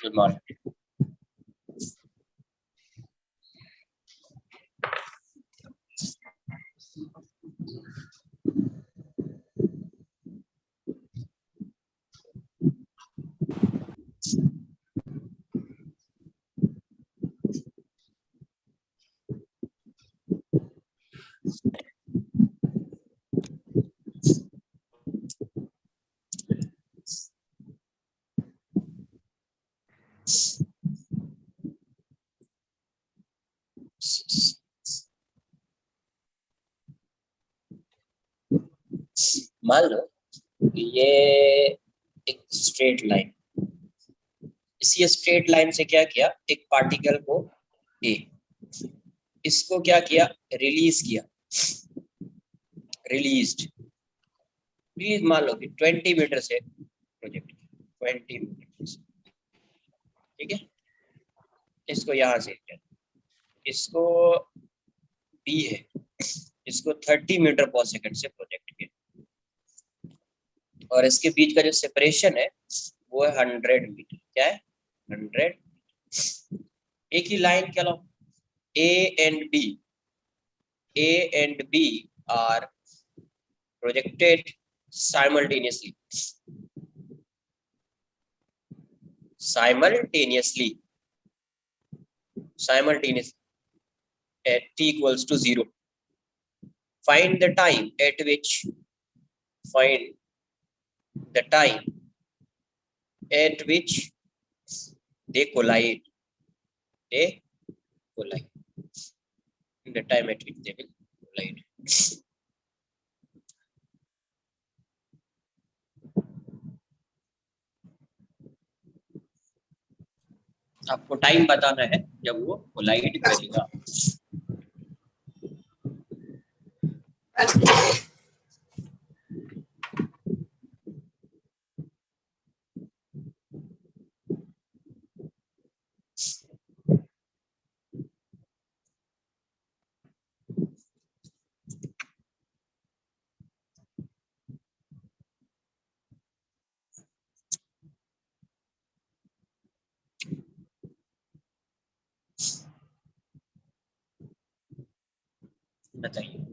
Good morning. मान लो ये एक स्ट्रेट लाइन, इसी स्ट्रेट लाइन से क्या किया, एक पार्टिकल को ए, इसको क्या किया, रिलीज किया, रिलीज मान लो कि 20 मीटर से प्रोजेक्ट, 20 मीटर से, ठीक है। इसको यहाँ से किया, इसको बी है, इसको 30 मीटर पर सेकंड से प्रोजेक्ट किया, और इसके बीच का जो सेपरेशन है वो है 100 मीटर। क्या है? 100। एक ही लाइन के अलावा A and B are projected simultaneously at t equals to 0. Find the time at which they collide. The time at which they will collide. आपको टाइम बताना है जब वो कोलाइड करेगा। बताइए।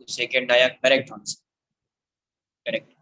सेकंड आया करेक्ट आंसर, करेक्ट।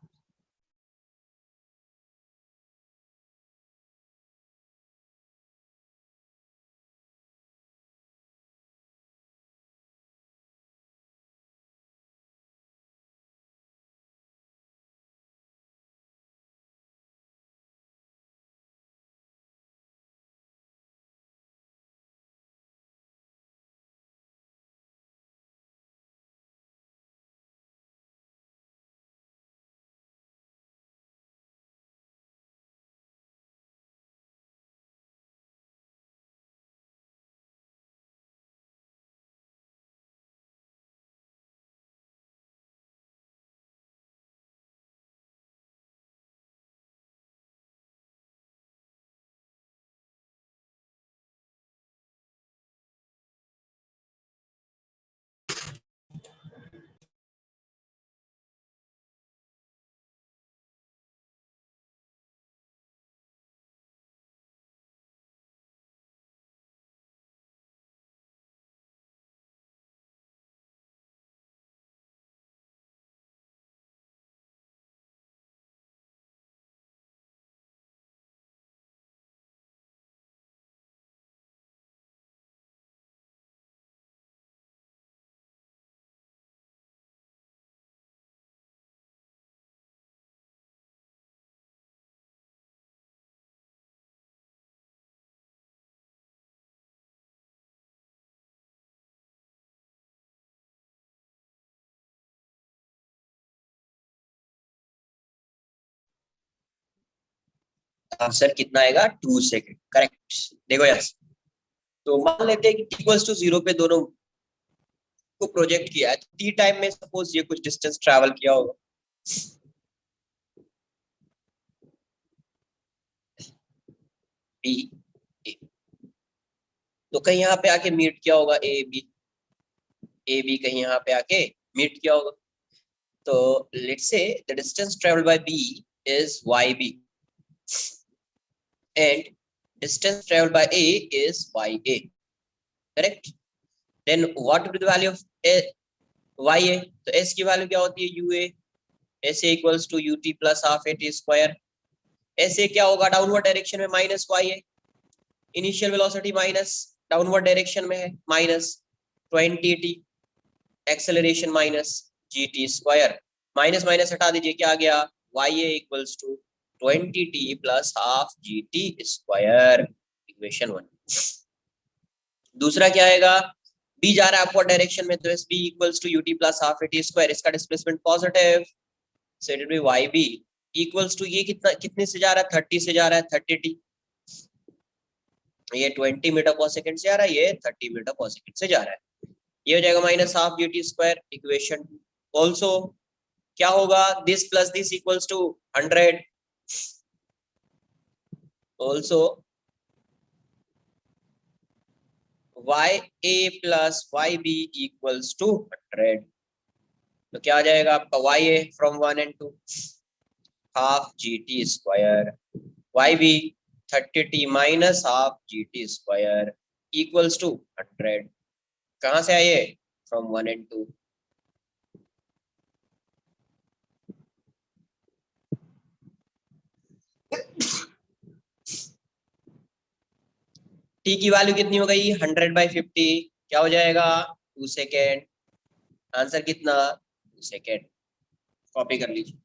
आंसर कितना आएगा 2 सेकेंड, करेक्ट। देखो यस, तो मान लेते हैं कि इक्वल्स टू 0 पे दोनों को प्रोजेक्ट किया है, तो टी टाइम में सपोज ये कुछ डिस्टेंस ट्रैवल किया होगा, बी ए, तो कहीं यहाँ पे आके मीट किया होगा ए बी कहीं यहाँ पे आके मीट किया होगा। तो let's say the distance travelled by B is Y B and distance travelled by A is Y A, correct. Then what will be the value of Y A, तो S की value क्या होती है U A, S A equals to U T plus half A T square. S A क्या होगा downward direction में minus Y A, initial velocity minus downward direction में है minus 20 T, acceleration minus g t square, minus minus हटा दीजिए, क्या आ गया y a equals to 20 t plus half g t square, equation 1। दूसरा क्या आएगा, बी जा रहा है अपवर्ड डायरेक्शन में, तो S B equals to U T plus half A T square, इसका displacement positive, so it will be yb equals to ये कितना कितने से जा रहा है 30 से जा रहा है 30 टी, ये 20 मीटर पर सेकंड से आ रहा है, ये 30 मीटर पर सेकंड से जा रहा है, ये हो जाएगा minus half g t square, equation 2। Also क्या होगा this plus this equals to 100, also y a plus y b equals to 100, तो क्या आ जाएगा आपका y a from 1 and 2 half g t square, y b 30 t minus half g t square equals to 100। कहां से आए from 1 and 2। T की value कितनी हो गई 100/50, क्या हो जाएगा 2 सेकेंड, आंसर कितना 2 सेकेंड, कॉपी कर लीजिए।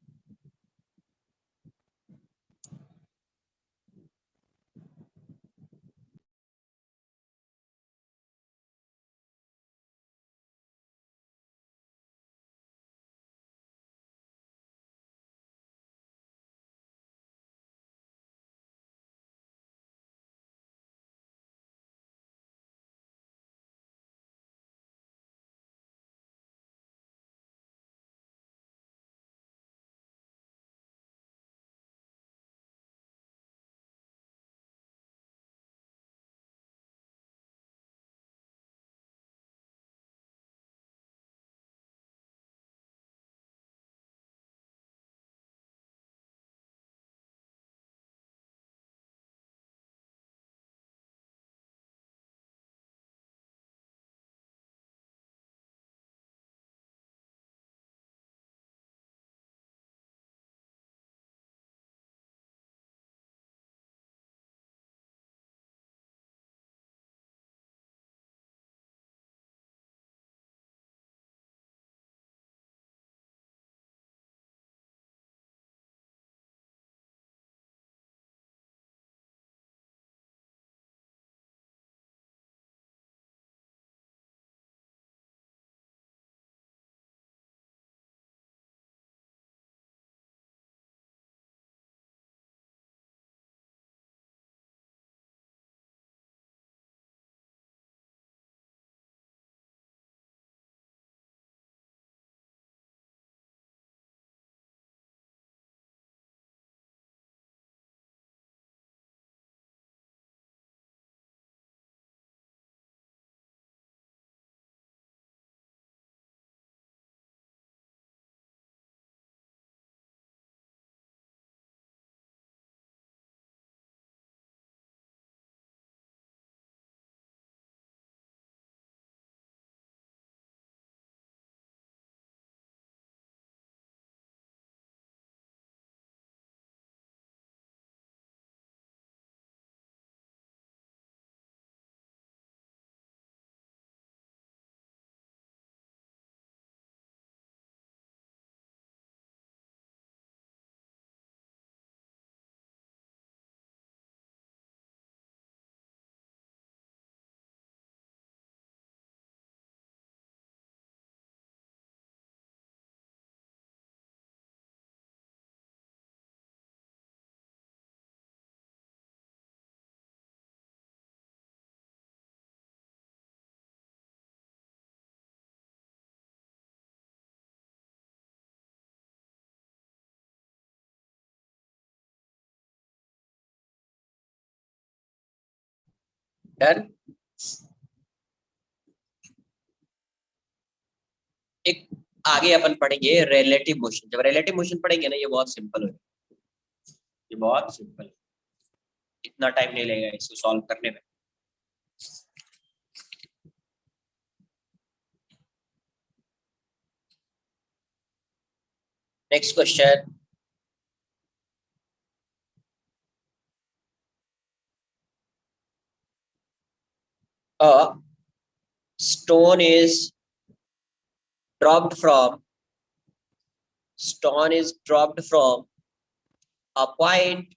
डन। एक आगे अपन पढ़ेंगे रिलेटिव मोशन। जब रिलेटिव मोशन पढ़ेंगे ना, ये बहुत सिंपल हो, ये बहुत सिंपल है, इतना टाइम नहीं लगेगा इसको सॉल्व करने में। Next question, a stone is dropped from stone is dropped from a point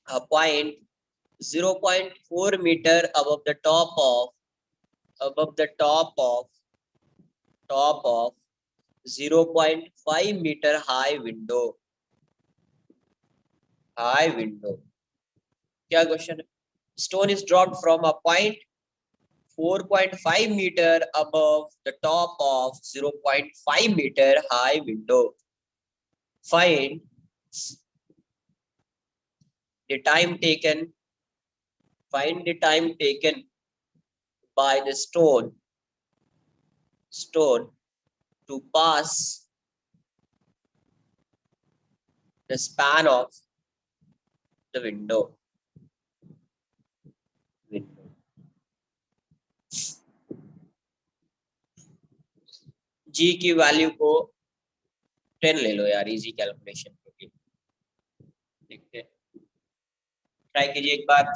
a point 0.4 meter above the top of 0.5 meter high window। क्या क्वेश्चन है? Stone is dropped from a point 4.5 meter above the top of 0.5 meter high window। Find the time taken. Find the time taken by the stone to pass the span of the window। जी की value को 10 ले लो यार, easy calculation होगी। देखते हैं, try कीजिए एक बार।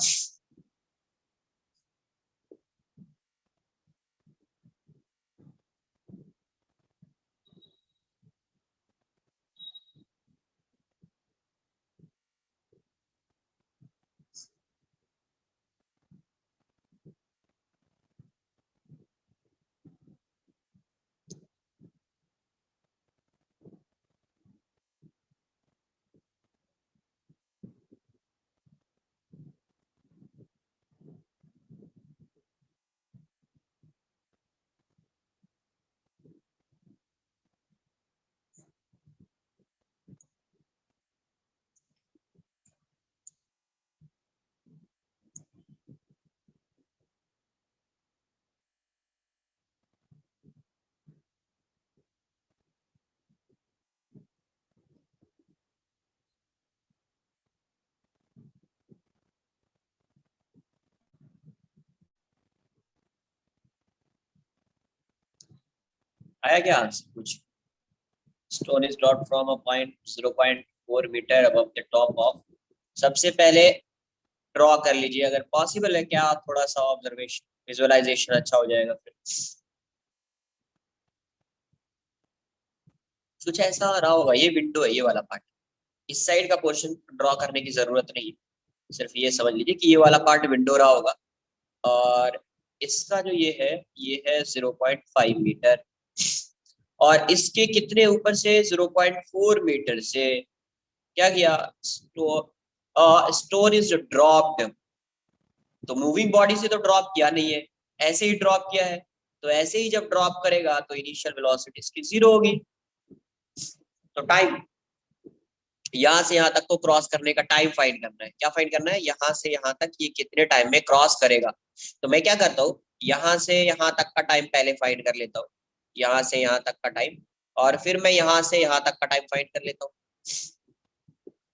आया क्या आंसर कुछ? Stone is dropped from a point 0.4 metre above the top of. सबसे पहले ड्रॉ कर लीजिए, अगर पॉसिबल है क्या, थोड़ा सा ऑब्जर्वेशन विजुअलाइजेशन अच्छा हो जाएगा। फिर कुछ ऐसा रहा होगा, ये विंडो है, ये वाला पार्ट, इस साइड का पोर्शन ड्रॉ करने की जरूरत नहीं है, सिर्फ ये समझ लीजिए कि ये वाला पार्ट विंडो रहा होगा। और इसका जो ये है 0.5 मीटर, और इसके कितने ऊपर से, 0.4 मीटर से क्या किया, स्टोन इज ड्रॉप्ड। तो मूविंग बॉडी से तो ड्रॉप किया नहीं है, ऐसे ही ड्रॉप किया है। तो ऐसे ही जब ड्रॉप करेगा तो इनिशियल वेलोसिटी इसकी 0 होगी। तो टाइम यहाँ से यहाँ तक को क्रॉस करने का टाइम फाइंड करना है। क्या फाइंड करना है? यहाँ से यहाँ तक ये कितने टाइम में क्रॉस करेगा। तो मैं क्या करता हूँ, यहाँ से यहाँ तक का टाइम पहले फाइंड कर लेता हूँ, यहाँ से यहाँ तक का टाइम, और फिर मैं यहाँ से यहाँ तक का टाइम फाइंड कर लेता हूँ।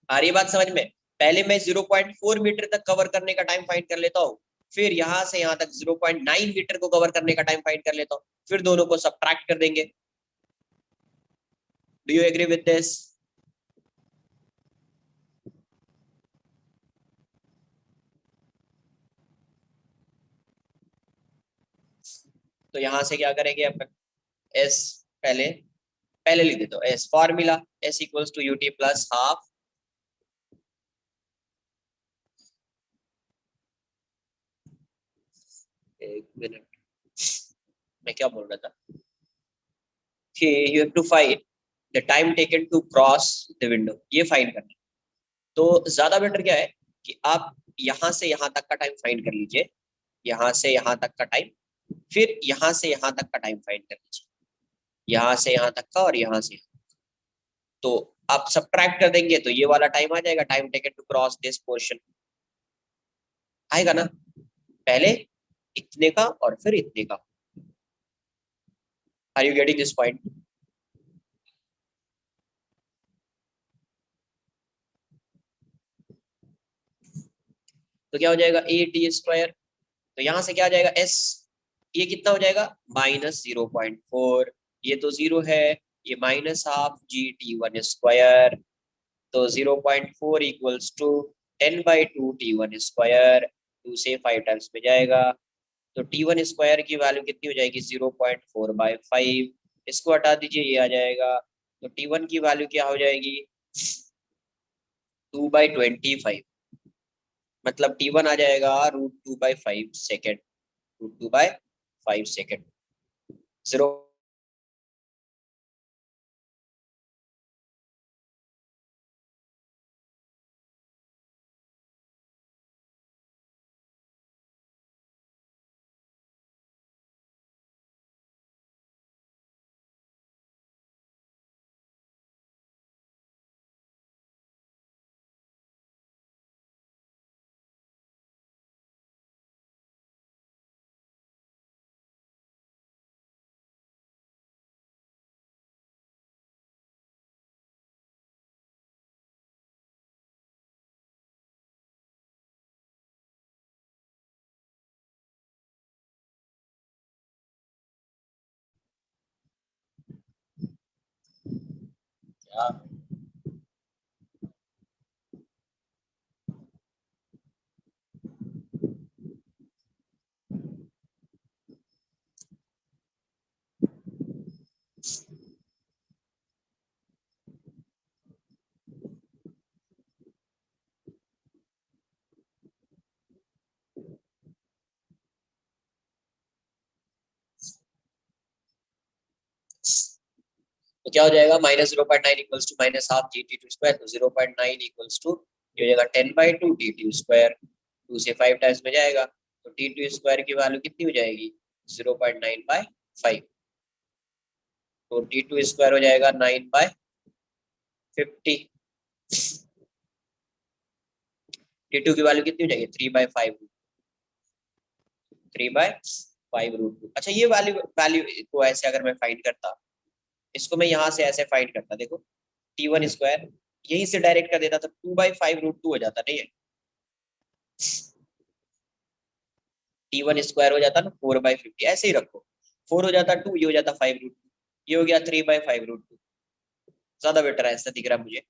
आ रही बात समझ में? पहले मैं 0.4 मीटर तक कवर करने का टाइम फाइंड कर लेता हूँ, फिर यहाँ से यहाँ तक 0.9 मीटर को कवर करने का टाइम फाइंड कर लेता हूँ, फिर दोनों को सबट्रैक्ट कर देंगे। Do you agree with this? तो यहाँ से क्या करेंगे अपन, एस पहले पहले लिख देता हूँ, s formula s equals to u t plus half, एक मिनट, मैं क्या बोल रहा था कि you have to find the time taken to cross the window, ये फाइंड करना है। तो ज्यादा बेटर क्या है कि आप यहाँ से यहाँ तक का टाइम फाइंड कर लीजिए, यहाँ से यहाँ तक का टाइम, फिर यहाँ से यहाँ तक का टाइम फाइंड कर लीजिए, यहाँ से यहाँ तक का और यहाँ से। तो आप सबट्रैक्ट कर देंगे तो ये वाला टाइम आ जाएगा, time taken to cross this portion, आएगा ना? पहले इतने का और फिर इतने का। Are you getting this point? तो क्या हो जाएगा ए टी स्क्वायर, तो यहां से क्या आ जाएगा एस, ये कितना हो जाएगा -0.4, ये तो 0 है, ये -half g t one square, तो 0.4 equals to 10/2 t one square, 2 से 5 टाइम्स में जाएगा, तो टी वन स्क्वायर की वैल्यू कितनी हो जाएगी 0.4/5, इसको हटा दीजिए ये आ जाएगा, तो टी वन की वैल्यू क्या हो जाएगी 2/25, मतलब टी वन आ जाएगा √2/5 सेकेंड, √2/5 सेकेंड। जीरो क्या तो क्या हो जाएगा -0.9 equals to -half g t two square, तो 0.9 इक्वल्स टू ये हो जाएगा 10/2 टी टू स्क्वायर, 2 से 5 टाइम्स में जाएगा, तो टी टू स्क्वायर की वैल्यू कितनी हो जाएगी 0.9/5, तो टी टू स्क्वायर हो जाएगा 9/50, टी टू की वैल्यू कितनी हो जाएगी 3/5, 3/5 √2। अच्छा ये वैल्यू वैल्यू को ऐसे अगर मैं फाइंड करता, इसको मैं यहाँ से ऐसे फाइंड करता, देखो टी वन स्क्वायर यहीं से डायरेक्ट कर देता तो 2/5 √2 हो जाता, नहीं है टी वन स्क्वायर हो जाता ना 4/50, ऐसे ही रखो, 4 हो जाता 2, ये हो जाता 5 √2, ये हो गया 3/5 √2, ज्यादा बेटर है, ऐसा दिख रहा है मुझे।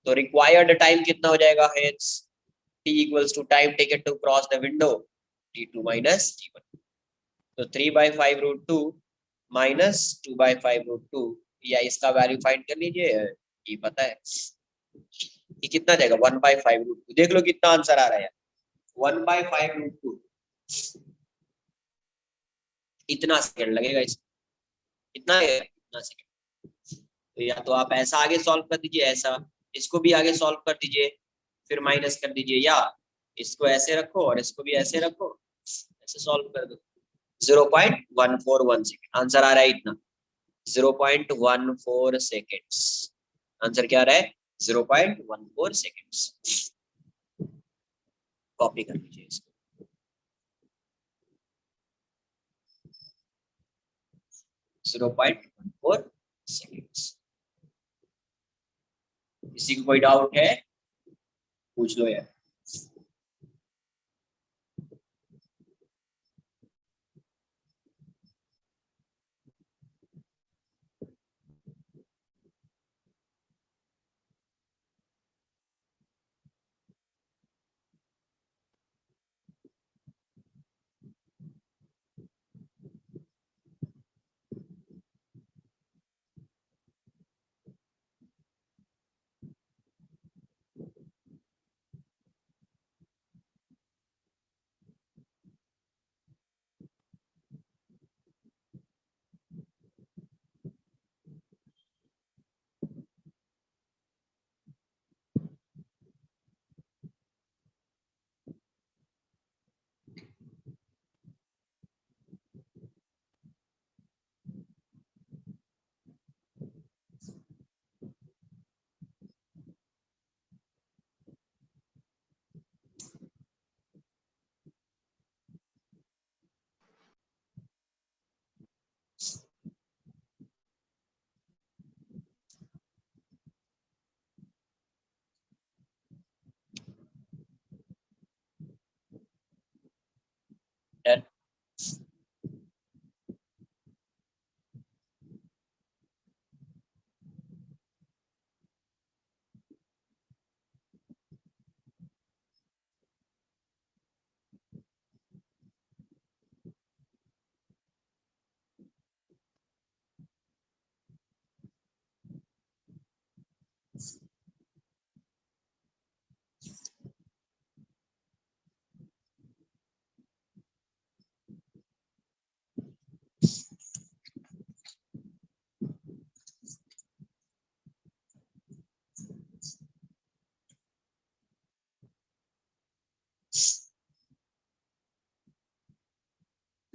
तो रिक्वायर्ड टाइम कितना हो जाएगा, hence t equals to time taken to cross the window t2 minus t1, तो 3/5 √2 -2/5 √2, या इसका वैल्यू फाइंड कर लीजिए, ये पता है ये कितना जाएगा 1/5 √2, देख लो कितना आंसर आ रहा है 1/5 √2, इतना सेकंड लगेगा इसमें, इतना है इतना सेकंड, तो या तो आप ऐसा आगे सॉल्व कर दीजिए, ऐसा इसको भी आगे सॉल्व कर दीजिए, फिर माइनस कर दीजिए, या इसको ऐसे रखो और इसको भी ऐसे रखो, ऐसे सॉल्व कर दो, 0.141 सेकेंड आंसर आ रहा है इतना, 0.14 सेकेंड्स आंसर क्या आ रहा है 0.14 सेकेंड्स, कॉपी कर लीजिए इसको, 0.14 सेकेंड्स। किसी को कोई डाउट है पूछ लो यार।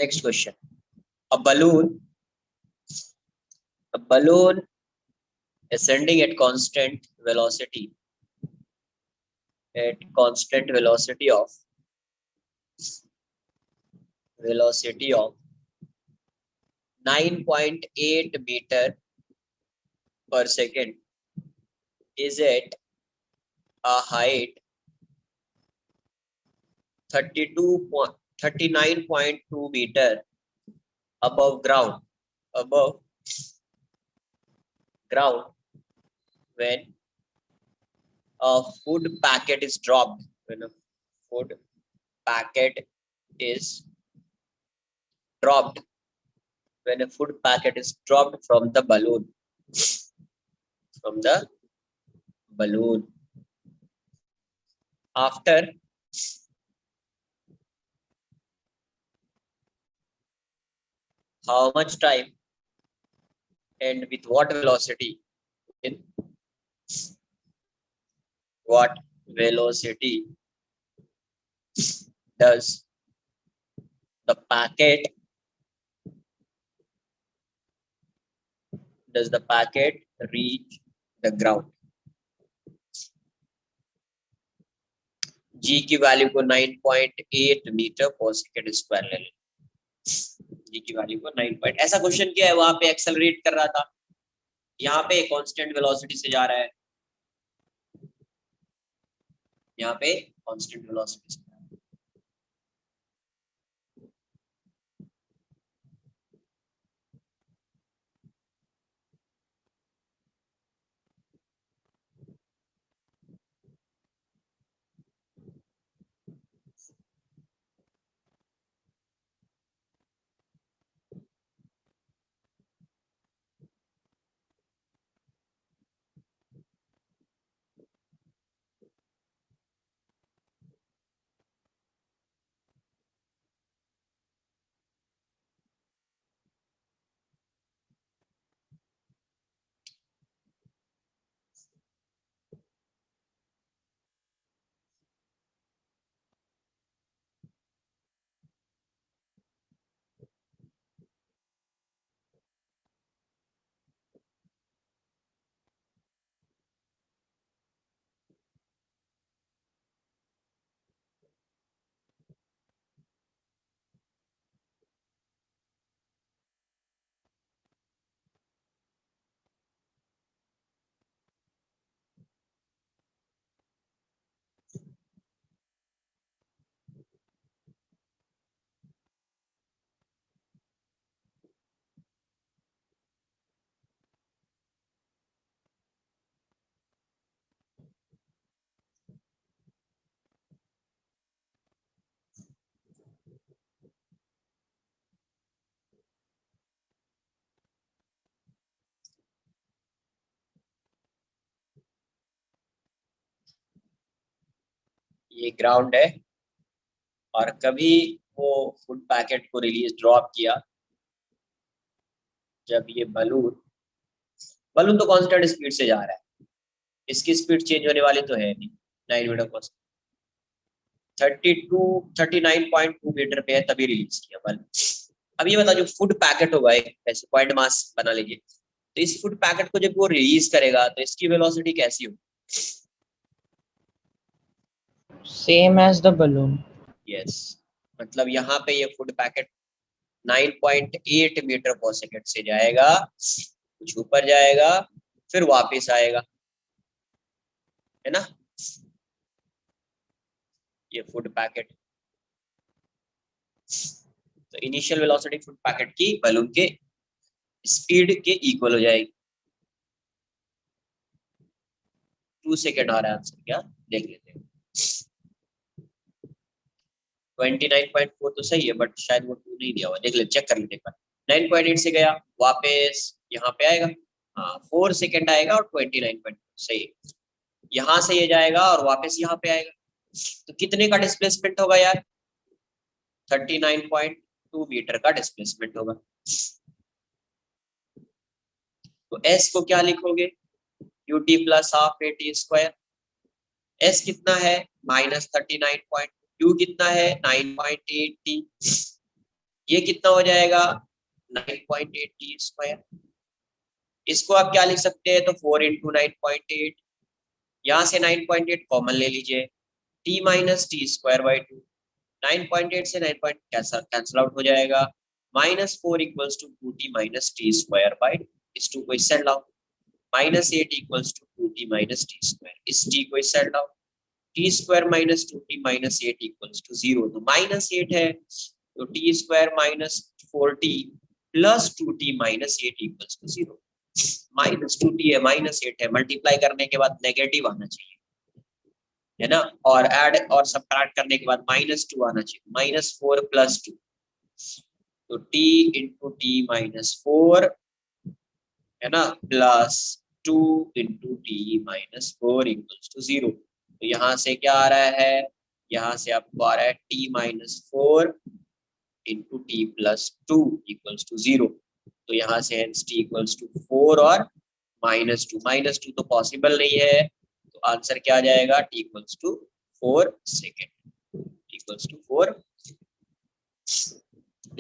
Next question. A balloon ascending at constant velocity of 9.8 meter per second is at a height 39.2 meter above ground when a food packet is dropped. When a food packet is dropped from the balloon. After how much time and with what velocity? In what velocity does the packet reach the ground? G की value को 9.8 metre पर second square ले लें। G की value को 9. ऐसा question किया है, वहां पे एक्सेलरेट कर रहा था, यहाँ पे कांस्टेंट वेलोसिटी से जा रहा है, यहाँ पे कांस्टेंट वेलोसिटी से। ये ग्राउंड है और कभी वो फूड पैकेट को ड्रॉप किया जब ये बलून तो कांस्टेंट स्पीड से जा रहा है, इसकी स्पीड चेंज होने वाली तो है नहीं, 9 मीटर पर 39.2 मीटर पे है तभी रिलीज किया बल। अब ये बता, जो फूड पैकेट होगा एक ऐसे पॉइंट मास बना लीजिए, तो इस फूड पैकेट को जब वो रिलीज करेगा तो इसकी वेलोसिटी कैसी होगी? Same as the balloon. Yes, मतलब यहाँ पे ये फूड पैकेट 9.8 मीटर पर सेकंड से जाएगा, कुछ ऊपर जाएगा, फिर वापस आएगा, है ना? ये फूड पैकेट, तो इनिशियल वेलोसिटी फूड पैकेट की बलून के स्पीड के इक्वल हो जाएगी। 2 सेकेंड आ रहा है आंसर, क्या देख लेते हैं। 29.4 तो सही है, बट शायद वो 2 नहीं दिया हुआ, देख ले, चेक कर लेते हैं। 9.8 से गया, वापस यहाँ पे आएगा, हाँ 4 सेकेंड आएगा और 29.4 सही है। यहाँ से ये जाएगा और वापस यहाँ पे आएगा, तो कितने का डिस्प्लेसमेंट होगा यार? 39.2 मीटर का डिस्प्लेसमेंट होगा। तो s को क्या लिखोगे? ut plus half at square. s कितना है? -39.2, u कितना है? 9.8t, ये कितना हो जाएगा 9.8 टी स्क्वायर। इसको आप क्या लिख सकते हैं, तो 4 इंटू 9.8, यहाँ से 9.8 कॉमन ले लीजिए, t minus t square by 2, 9.8 से 9 कैंसल आउट हो जाएगा, -4 equals to 2t minus t square by, इस 2 को इस साइड लाओ, -8 equals to 2t minus t square, इस t को इस साइड लाओ, t square minus 2t minus 8 equals to 0, तो -8 है, तो t square minus 4t plus 2t minus 8 equals to 0, -2t है -8 है, मल्टीप्लाई करने के बाद नेगेटिव आना चाहिए, है ना, और ऐड और सबट्रैक्ट करने के बाद -2 आना चाहिए, -4 प्लस 2, तो t इंटू टी माइनस 4, है ना, plus 2 into t minus 4 equals to 0, तो यहाँ से क्या आ रहा है, यहाँ से आपको आ रहा है t minus 4 into t plus 2 equals to 0, तो यहाँ से हेंस t इक्वल्स टू 4 और -2 तो पॉसिबल नहीं है, तो आंसर क्या आ जाएगा, t equals to 4 second, t equals to 4,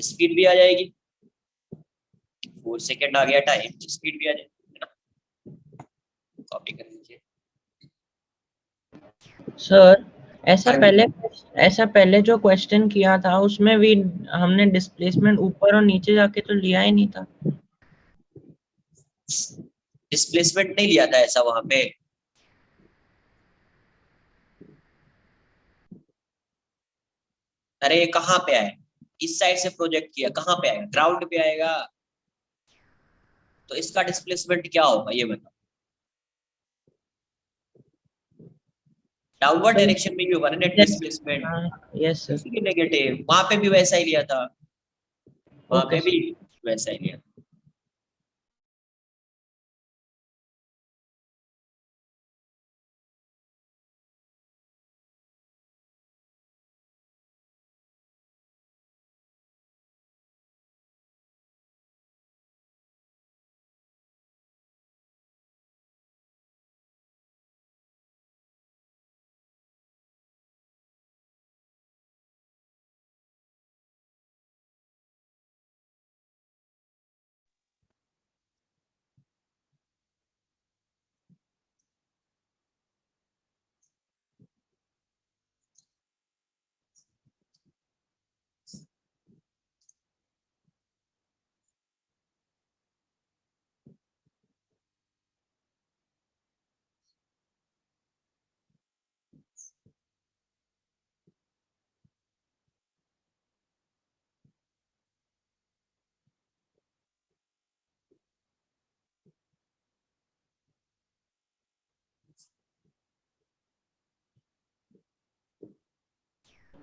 speed भी आ जाएगी, 4 सेकेंड आ गया टाइम, स्पीड भी आ जाएगी, है ना, कॉपी कर लीजिए सर ऐसा हाँ पहले जी, ऐसा पहले जो क्वेश्चन किया था उसमें भी हमने डिस्प्लेसमेंट ऊपर और नीचे जाके तो लिया ही नहीं था। डिस्प्लेसमेंट नहीं लिया था ऐसा वहां पे, अरे कहाँ पे आए, इस साइड से प्रोजेक्ट किया, कहाँ पे आएगा, ग्राउंड पे आएगा, तो इसका डिस्प्लेसमेंट क्या होगा ये बताओ, डाउनवर्ड डायरेक्शन में भी होगा ना नेट डिस्प्लेसमेंट, यस सर। इसीलिए नेगेटिव, वहां पे भी वैसा ही लिया था, वहां ओके पे सर। भी वैसा ही लिया था।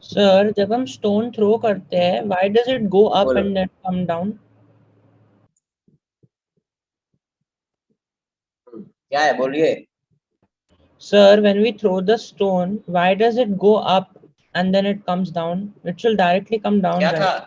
सर जब हम स्टोन थ्रो करते हैं why does it go up बोलो एंड देन कम डाउन? क्या है, बोलिए, Sir, when we throw the stone, why does it go up and then it comes down? It should directly come down, क्या था, right?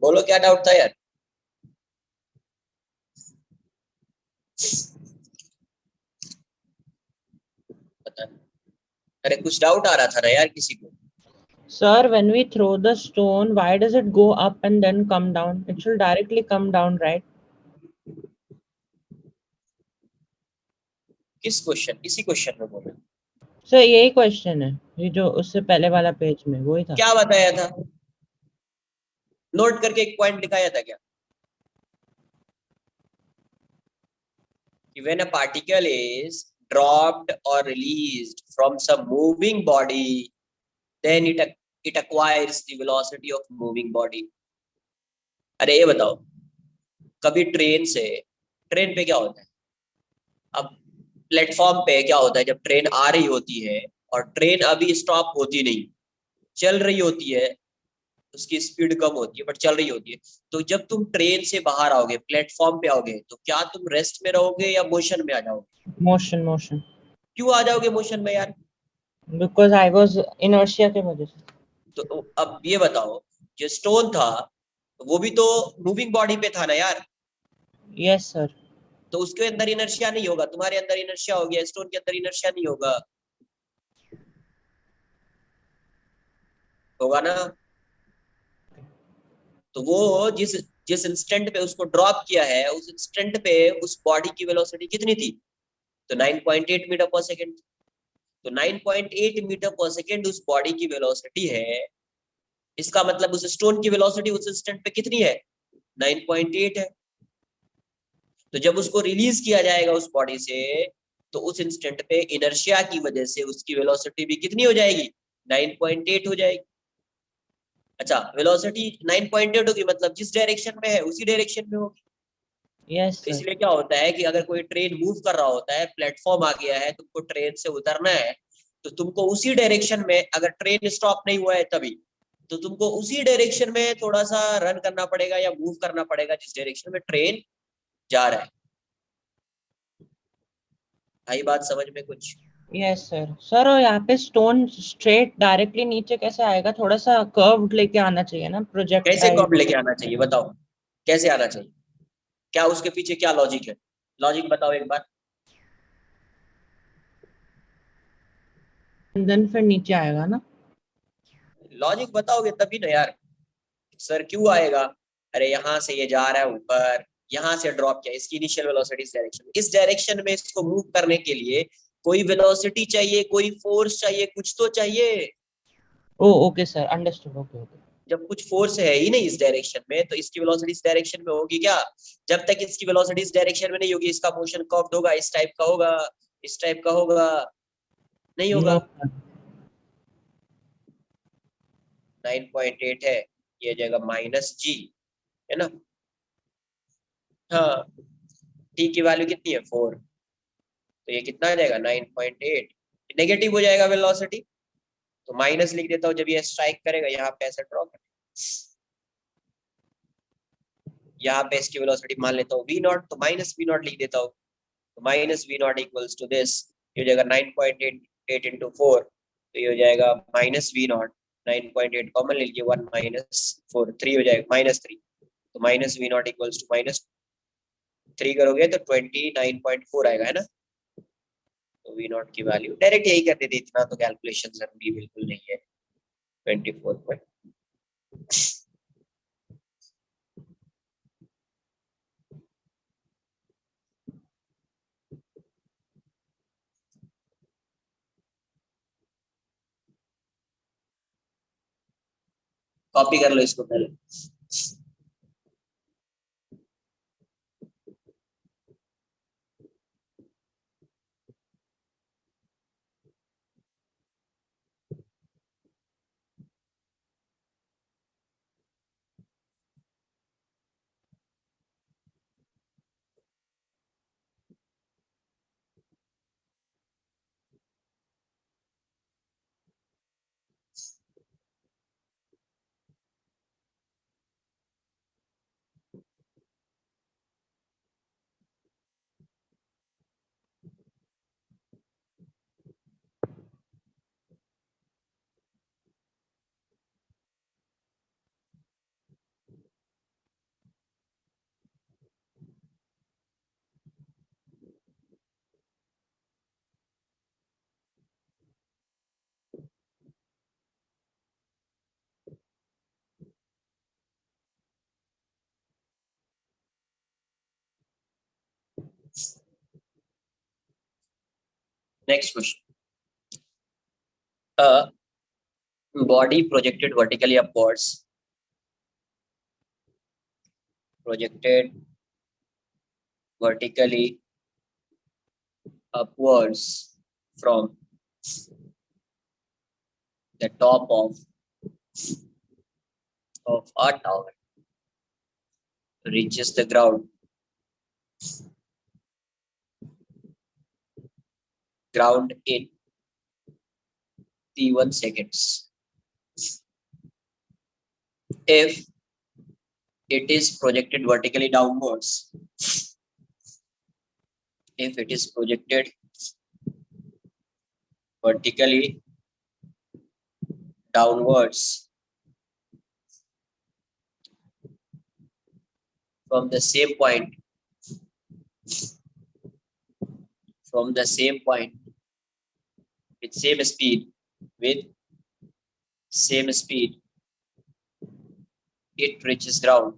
बोलो क्या doubt था यार, पता नहीं, अरे कुछ डाउट आ रहा था ना यार किसी को, Sir, when we throw the stone, why does it go up and then come down? It should directly come down, right? किस क्वेश्चन, किसी क्वेश्चन में बोलो, सर यही क्वेश्चन है, ये जो उससे पहले वाला पेज में वही था। क्या बताया था? नोट करके एक पॉइंट दिखाया था क्या कि when a particle is dropped or released from some moving body then it acquires the velocity of moving body. अरे ये बताओ, कभी ट्रेन पे क्या होता है? अब प्लेटफॉर्म पे क्या होता है जब ट्रेन आ रही होती है और ट्रेन अभी स्टॉप होती नहीं, चल रही होती है, उसकी स्पीड कम होती है बट चल रही होती है, तो जब तुम ट्रेन से बाहर आओगे, प्लेटफॉर्म पे आओगे, तो क्या तुम रेस्ट में रहोगे या मोशन में आ जाओगे? Motion motion. क्यों आ जाओगे मोशन में यार? बिकॉज आई वाज इनर्शिया के वजह से। तो अब ये बताओ, जो स्टोन था वो भी तो मूविंग बॉडी पे था ना यार, यस सर। तो उसके अंदर इनर्शिया नहीं होगा, तुम्हारे अंदर इनर्शिया हो गया, स्टोन के अंदर इनर्शिया नहीं होगा, होगा ना? तो वो जिस जिस इंस्टेंट पे उसको ड्रॉप किया है, उस इंस्टेंट पे उस बॉडी की वेलोसिटी कितनी थी? तो 9.8 मीटर पर सेकेंड। तो 9.8 मीटर पर सेकेंड उस बॉडी की वेलोसिटी है। इसका मतलब उस स्टोन की वेलोसिटी उस इंस्टेंट पे कितनी है? 9.8 है। तो जब उसको रिलीज किया जाएगा उस बॉडी से, तो उस इंस्टेंट पे इनर्शिया की वजह से उसकी वेलोसिटी भी कितनी हो जाएगी? 9.8 हो जाएगी। अच्छा, वेलोसिटी 9.8 होगी, मतलब जिस डायरेक्शन में है उसी डायरेक्शन में होगी। यस तो सर। इसलिए क्या होता है कि अगर कोई ट्रेन मूव कर रहा होता है, प्लेटफॉर्म आ गया है, तुमको ट्रेन से उतरना है, तो तुमको उसी डायरेक्शन में, अगर ट्रेन स्टॉप नहीं हुआ है तभी, तो तुमको उसी डायरेक्शन में थोड़ा सा रन करना पड़ेगा या मूव करना पड़ेगा जिस डायरेक्शन में ट्रेन जा रहा है। आई बात समझ में कुछ? Yes sir. सर और यहाँ पे स्टोन स्ट्रेट डायरेक्टली नीचे कैसे आएगा? थोड़ा सा कर्व्ड लेके आना चाहिए ना कैसे प्रोजेक्टाइल। कब लेके आना चाहिए बताओ? कैसे आना चाहिए? क्या उसके पीछे क्या लॉजिक है? लॉजिक बताओ एक बार। देन फिर नीचे आएगा ना। लॉजिक बताओगे तभी ना यार। सर क्यों आएगा? अरे यहाँ से ये जा रहा है ऊपर, यहाँ से ड्रॉप किया, इसकी इनिशियल वेलोसिटी इस डायरेक्शन में इसको मूव करने के लिए कोई वेलोसिटी चाहिए, कोई फोर्स चाहिए, कुछ तो चाहिए। Oh okay sir, understood. Okay okay. जब कुछ फोर्स है ही नहीं इस डायरेक्शन में, तो इसकी वेलोसिटी इस डायरेक्शन में होगी क्या? जब तक इसकी वेलोसिटी इस डायरेक्शन में नहीं होगी, इसका मोशन कर्व्ड होगा, इस टाइप का होगा, इस टाइप का होगा, नहीं नो। होगा। 9.8 है, ये जाएगा -g, है ना? हाँ, t की वैल्यू कितनी है? 4। तो ये कितना आ जाएगा? 9.8। नेगेटिव हो जाएगा वेलोसिटी, तो माइनस लिख देता हूँ। जब ये स्ट्राइक करेगा यहाँ पे, ऐसा ड्रॉ कर, यहाँ पे इसकी वेलोसिटी मान लेता हूँ v0, तो -v0 लिख देता हूँ। तो -v0 इक्वल्स टू दिस, ये हो जाएगा 9.8 इंटू 4, तो ये हो जाएगा -v0। 9.8 कॉमन ले लीजिए, 1 -4, 3 हो जाएगा, -3। तो -v0 इक्वल्स टू -3 करोगे तो 29.4 आएगा, है ना? तो v0 की वैल्यू डायरेक्ट यही कर देते, इतना तो कैलकुलेशन जरूरी बिल्कुल नहीं है। 24 कॉपी कर लो इसको पहले। Next question. a body projected vertically upwards, projected vertically upwards from the top of a tower reaches the ground in T1 seconds. If it is projected vertically downwards, if it is projected vertically downwards from the same point, with same speed, it reaches ground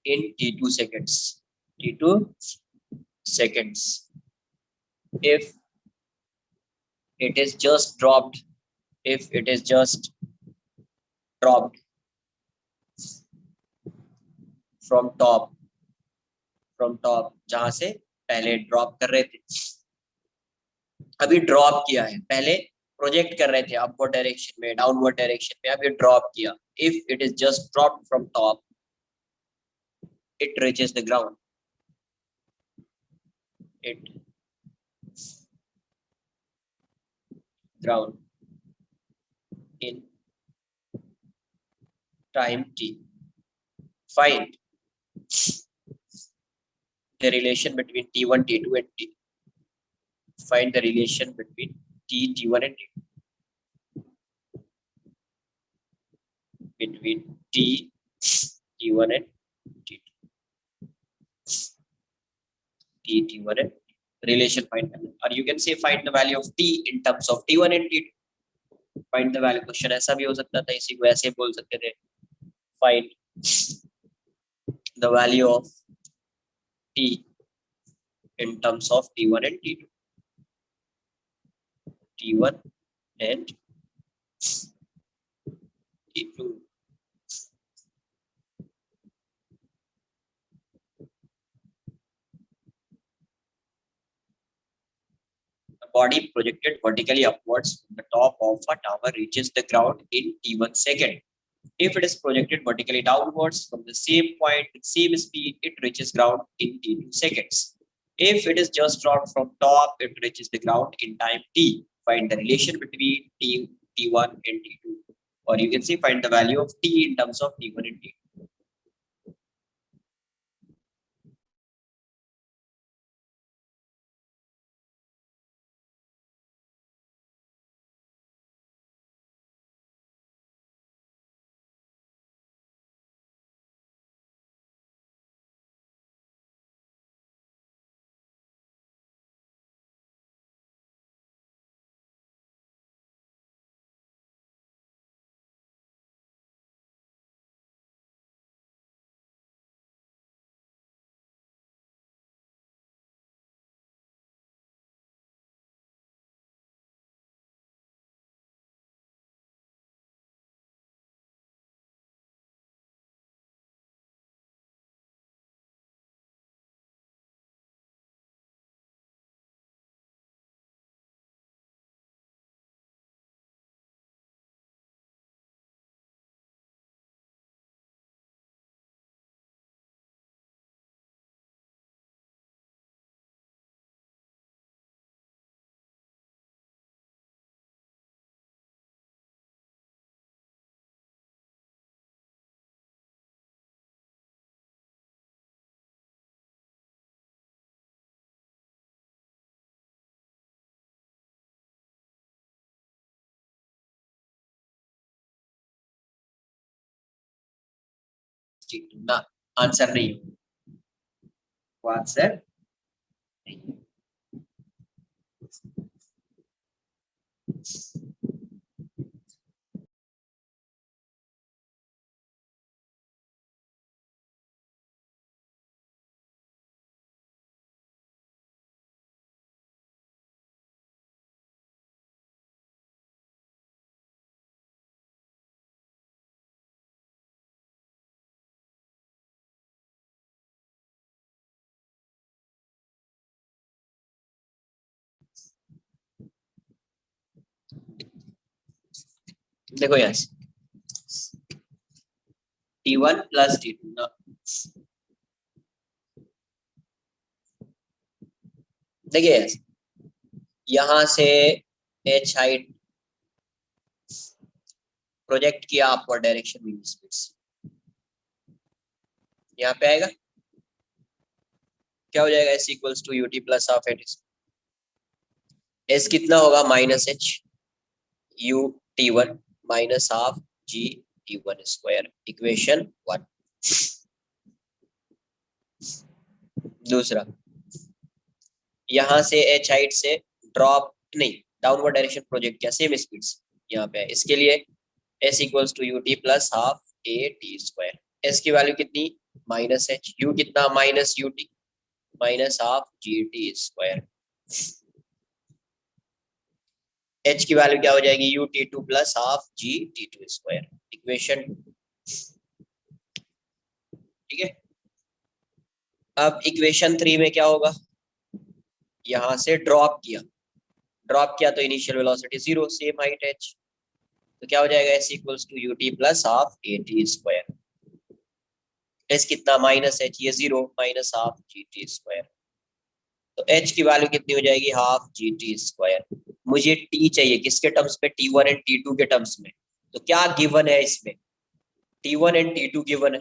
in T2 seconds. If it is just dropped from top जहां से पहले drop कर रहे थे, अभी drop किया है, पहले प्रोजेक्ट कर रहे थे अपवर्ड डायरेक्शन में, डाउनवर्ड डायरेक्शन में, अभी ड्रॉप किया. If it is just dropped from top, it reaches the ground in time t. Find the relation between t1, t2 and t. Find the relation between t1 and t2. Between t1 and t2. t1 and relation find, or you can say find the value of t in terms of t1 and t2. Find the value. Question ऐसा भी हो सकता था, इसी को ऐसे बोल सकते थे, find the value of t in terms of t1 and t2. t1 and t2. A body projected vertically upwards from the top of a tower reaches the ground in t1 second. If it is projected vertically downwards from the same point with same speed, it reaches ground in t2 seconds. If it is just dropped from top, it reaches the ground in time t. Find the relation between t1 and t2, or you can say find the value of t in terms of t1 and t2. ना answer नहीं, वो answer नहीं. देखो यहाँ T1 plus T2 ना, देखिए यहाँ से h हाइट प्रोजेक्ट किया अपवर्ड डायरेक्शन में स्पीड से, यहाँ पे आएगा क्या हो जाएगा, s equals to ut plus half at, s कितना होगा minus h u t1 minus half g t1 square, equation 1। दूसरा, यहाँ से h हाइट से ड्रॉप नहीं डाउनवर्ड डायरेक्शन प्रोजेक्ट किया सेम स्पीड से, यहाँ पे इसके लिए s equals to ut plus half a t square, s की वैल्यू कितनी माइनस h, u कितना minus ut minus half g t square, h की वैल्यू क्या हो जाएगी ut2 प्लस हाफ जी t2 स्क्वायर, इक्वेशन। ठीक है, अब इक्वेशन 3 में क्या होगा, यहां से ड्रॉप किया तो initial velocity 0, same height h, तो क्या हो जाएगा s equals to ut plus half A T square, s कितना माइनस h, ये 0 minus half g t square, तो h की वैल्यू कितनी हो जाएगी हाफ जी टी स्क्वायर। मुझे t चाहिए किसके टर्म्स में, t1 एंड t2 के टर्म्स में, तो क्या गिवन है इसमें, t1 एंड t2 गिवन है,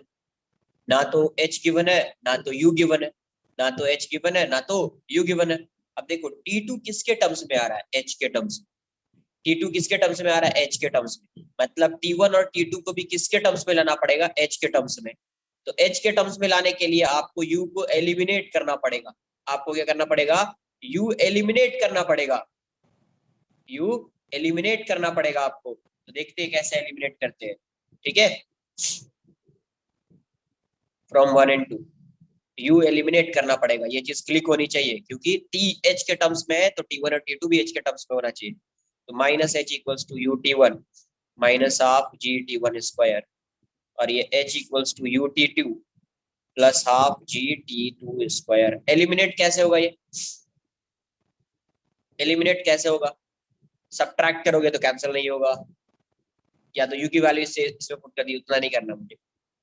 ना तो h गिवन है ना तो u गिवन है, ना तो h गिवन है ना तो u गिवन है। अब देखो t2 किसके टर्म्स में आ रहा है, h के टर्म्स में, t2 किसके टर्म्स में आ रहा है, h के टर्म्स में, मतलब t1 और t2 को भी किसके टर्म्स में लाना पड़ेगा, h के टर्म्स में, तो h के टर्म्स में लाने के लिए आपको u को एलिमिनेट करना पड़ेगा, आपको क्या करना पड़ेगा, u एलिमिनेट करना पड़ेगा, u एलिमिनेट करना पड़ेगा आपको, तो देखते हैं कैसे एलिमिनेट करते हैं। ठीक है, फ्रॉम 1 एंड 2 u एलिमिनेट करना पड़ेगा, ये चीज क्लिक होनी चाहिए क्योंकि t h के टर्म्स में है तो t1 और t2 भी h के टर्म्स में होना चाहिए, तो minus h equals to u t1 minus half g t1 square, और ये h equals to u t2 plus half g t2 square. Eliminate कैसे होगा, ये एलिमिनेट कैसे होगा, सब्ट्रैक्ट करोगे तो कैंसिल नहीं होगा, या तो u की वैल्यू इसमें पुट कर दी, उतना नहीं करना मुझे,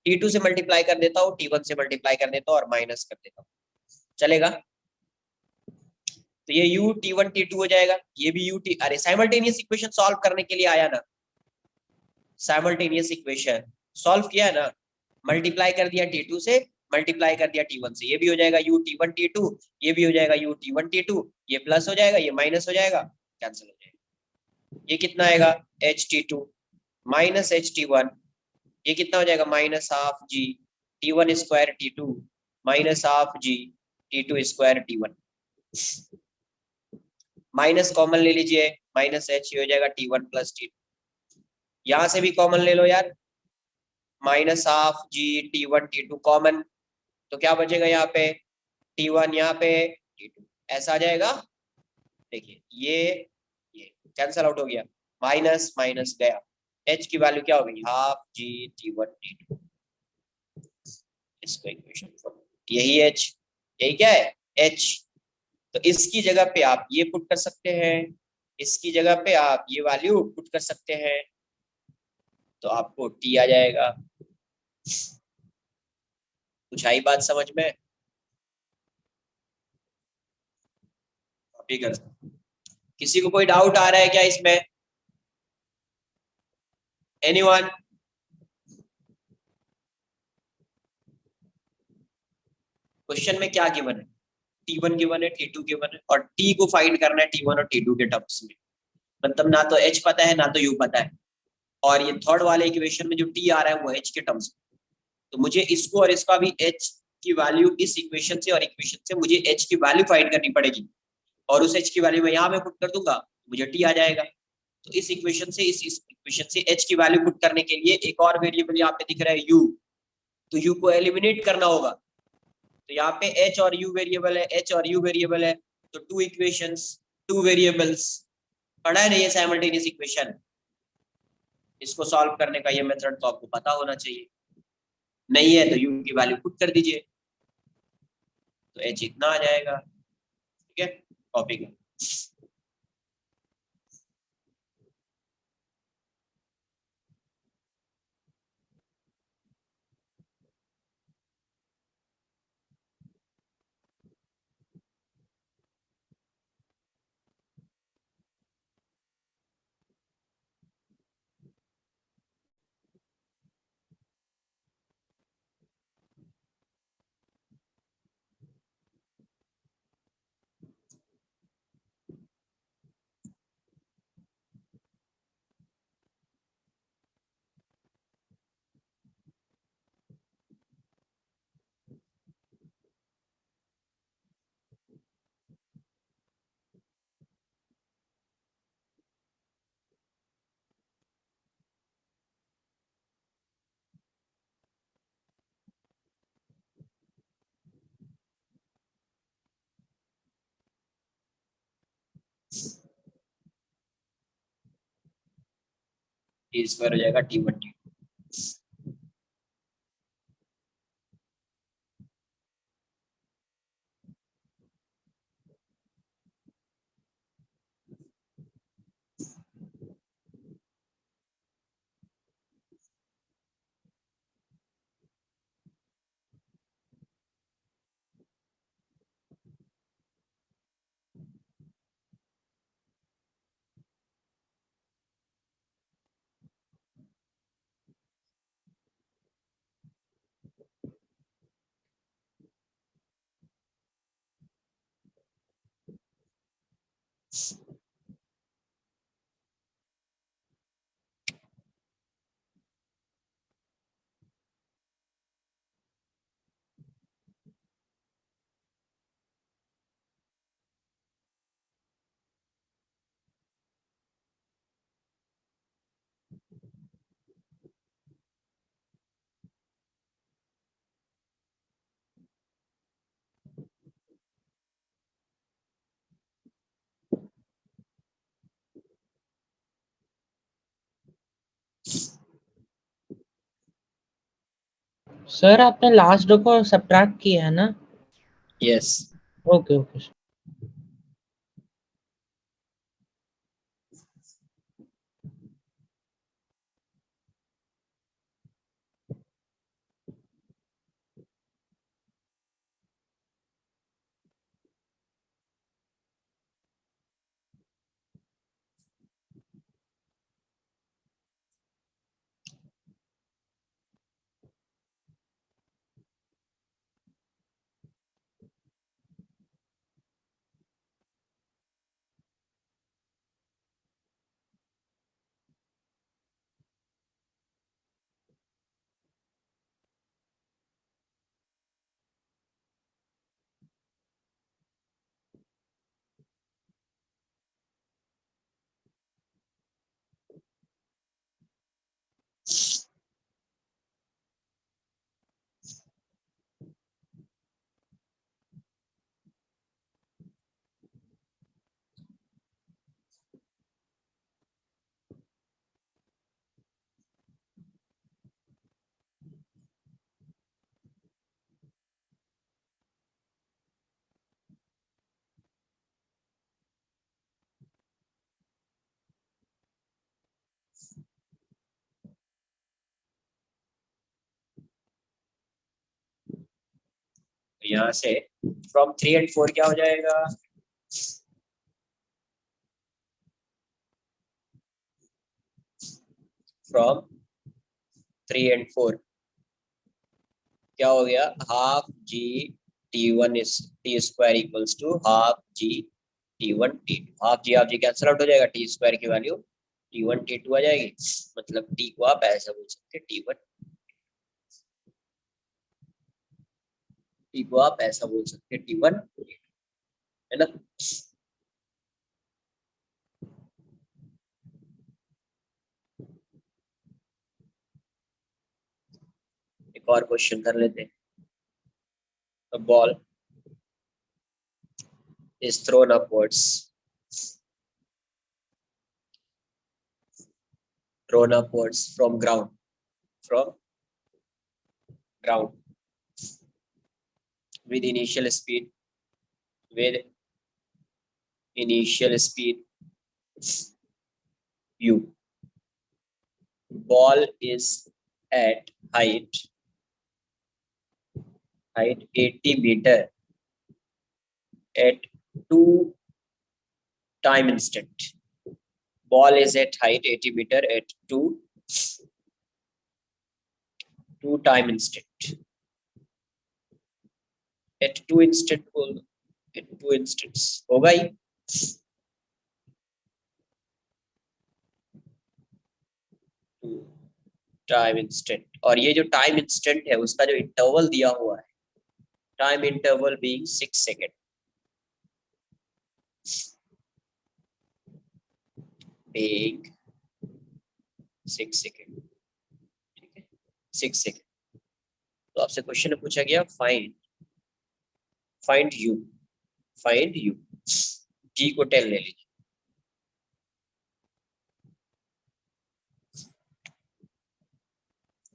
t2 से मल्टीप्लाई कर देता हूँ, t1 से मल्टीप्लाई कर देता हूँ और माइनस कर देता हूँ, चलेगा, तो ये u t1 t2 हो जाएगा, ये भी u t, अरे साइमल्टेनियस इक्वेशन सॉल्व करने के लिए आया ना, साइमल्टेनियस इक्वेशन सॉल्व किया ना, मल्टीप्लाई कर दिया t2 से, मल्टीप्लाई कर दिया t1 से, ये भी हो जाएगा u t1 t2, ये भी हो जाएगा u t1 t2, ये प्लस हो जाएगा ये माइनस हो जाएगा, कैंसिल हो जाएगा, ये कितना आएगा h t2 minus h t1, ये कितना हो जाएगा minus half g t1 square t2 minus half g t2 square t1, minus common ले लीजिए, माइनस h हो जाएगा t1 प्लस t2, यहां से भी कॉमन ले लो यार, minus half g t1 t2 common, तो क्या बचेगा यहाँ पे t1 यहाँ पे t2, ऐसा आ जाएगा, देखिए ये कैंसल आउट हो गया, माइनस माइनस गया, h की वैल्यू क्या हो गई हाफ g t1 t2, इसको इक्वेशन यही h, यही क्या है h, तो इसकी जगह पे आप ये पुट कर सकते हैं, इसकी जगह पे आप ये वैल्यू पुट कर सकते हैं, तो आपको t आ जाएगा। कुछ आई बात समझ में, कॉपी कर, किसी को कोई डाउट आ रहा है क्या इसमें, एनीवन, क्वेश्चन में क्या गिवन है, t1 गिवन है t2 गिवन है और t को फाइंड करना है t1 और t2 के टर्म्स में, मतलब ना तो h पता है ना तो u पता है, और ये थर्ड वाले इक्वेशन में जो t आ रहा है वो h के टर्म्स में, तो मुझे इसको और इसका भी h की वैल्यू इस इक्वेशन से और इक्वेशन से मुझे h की वैल्यू फाइंड करनी पड़ेगी, और उस h की वैल्यू मैं यहाँ पे पुट कर दूंगा मुझे t आ जाएगा, तो इस इक्वेशन से इस इक्वेशन से h की वैल्यू पुट करने के लिए एक और वेरिएबल यहाँ पे दिख रहा है u, तो u को एलिमिनेट करना होगा, तो यहाँ पे h और u वेरिएबल है, h और u वेरिएबल है, तो टू इक्वेशंस टू वेरिएबल्स, पढ़ा है ना ये साइमल्टेनियस इक्वेशन, इसको सॉल्व करने का ये मेथड तो आपको पता होना चाहिए, नहीं है तो u की वैल्यू पुट कर दीजिए, तो h इतना आ जाएगा। ठीक है, कॉपी कर। टी स्क्वायर हो जाएगा T1 T2। सर आपने लास्ट रो को सब्ट्रैक्ट किया है ना? यस। Okay okay. यहाँ से फ्रॉम 3 and 4 क्या हो जाएगा? फ्रॉम 3 and 4 क्या हो गया? Half g T1 is t square equals to half g T1 T2। Half g cancel out हो जाएगा, टी स्क्वायर की वैल्यू T1 T2 आ जाएगी। मतलब टी को आप ऐसा बोल सकते हैं T1, टी को आप ऐसा बोल सकते हैं T1 है ना। एक और क्वेश्चन कर लेते हैं। A ball is thrown upwards from ground with initial speed u. Ball is at height 80 meter at 2 time instant. Ball is at height 80 meter at 2 time instant. At 2 instants होगा ही। Time instant, और ये जो time instant है उसका जो interval दिया हुआ है, time interval being 6 second, being 6 second, ठीक है 6 सेकेंड। तो आपसे क्वेश्चन में पूछा गया फाइंड यू, जी को 10 ले लीजिए।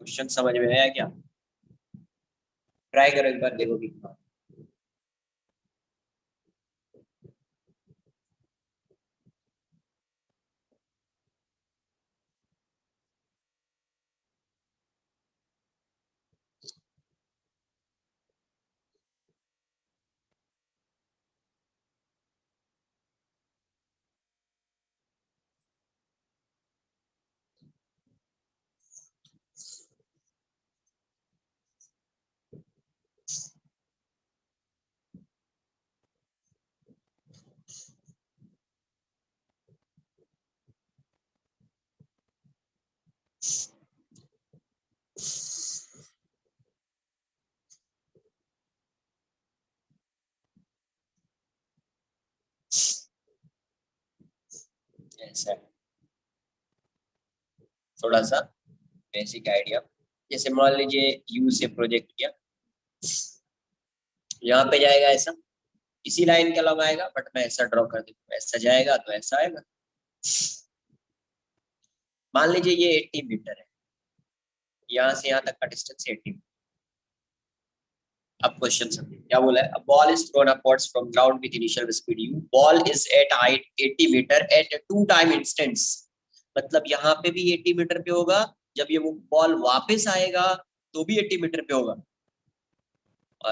क्वेश्चन समझ में आया क्या? ट्राई करो एक बार, देखो कितना। ऐसा है, थोड़ा सा बेसिक आइडिया। जैसे मान लीजिए यू से प्रोजेक्ट किया, यहाँ पे जाएगा ऐसा, इसी लाइन के अलग आएगा, बट मैं ऐसा ड्रॉ कर दूँ, ऐसा जाएगा तो ऐसा आएगा। मान लीजिए ये 80 मीटर है, यहाँ से यहाँ तक का डिस्टेंस 80 मीटर। अब क्वेश्चन समझिए क्या बोला है। A ball is thrown upwards from ground with initial speed u, ball is at height 80 metre at two time instants. मतलब यहाँ पे भी 80 मीटर पे होगा, जब ये वो बॉल वापस आएगा तो भी 80 मीटर पे होगा।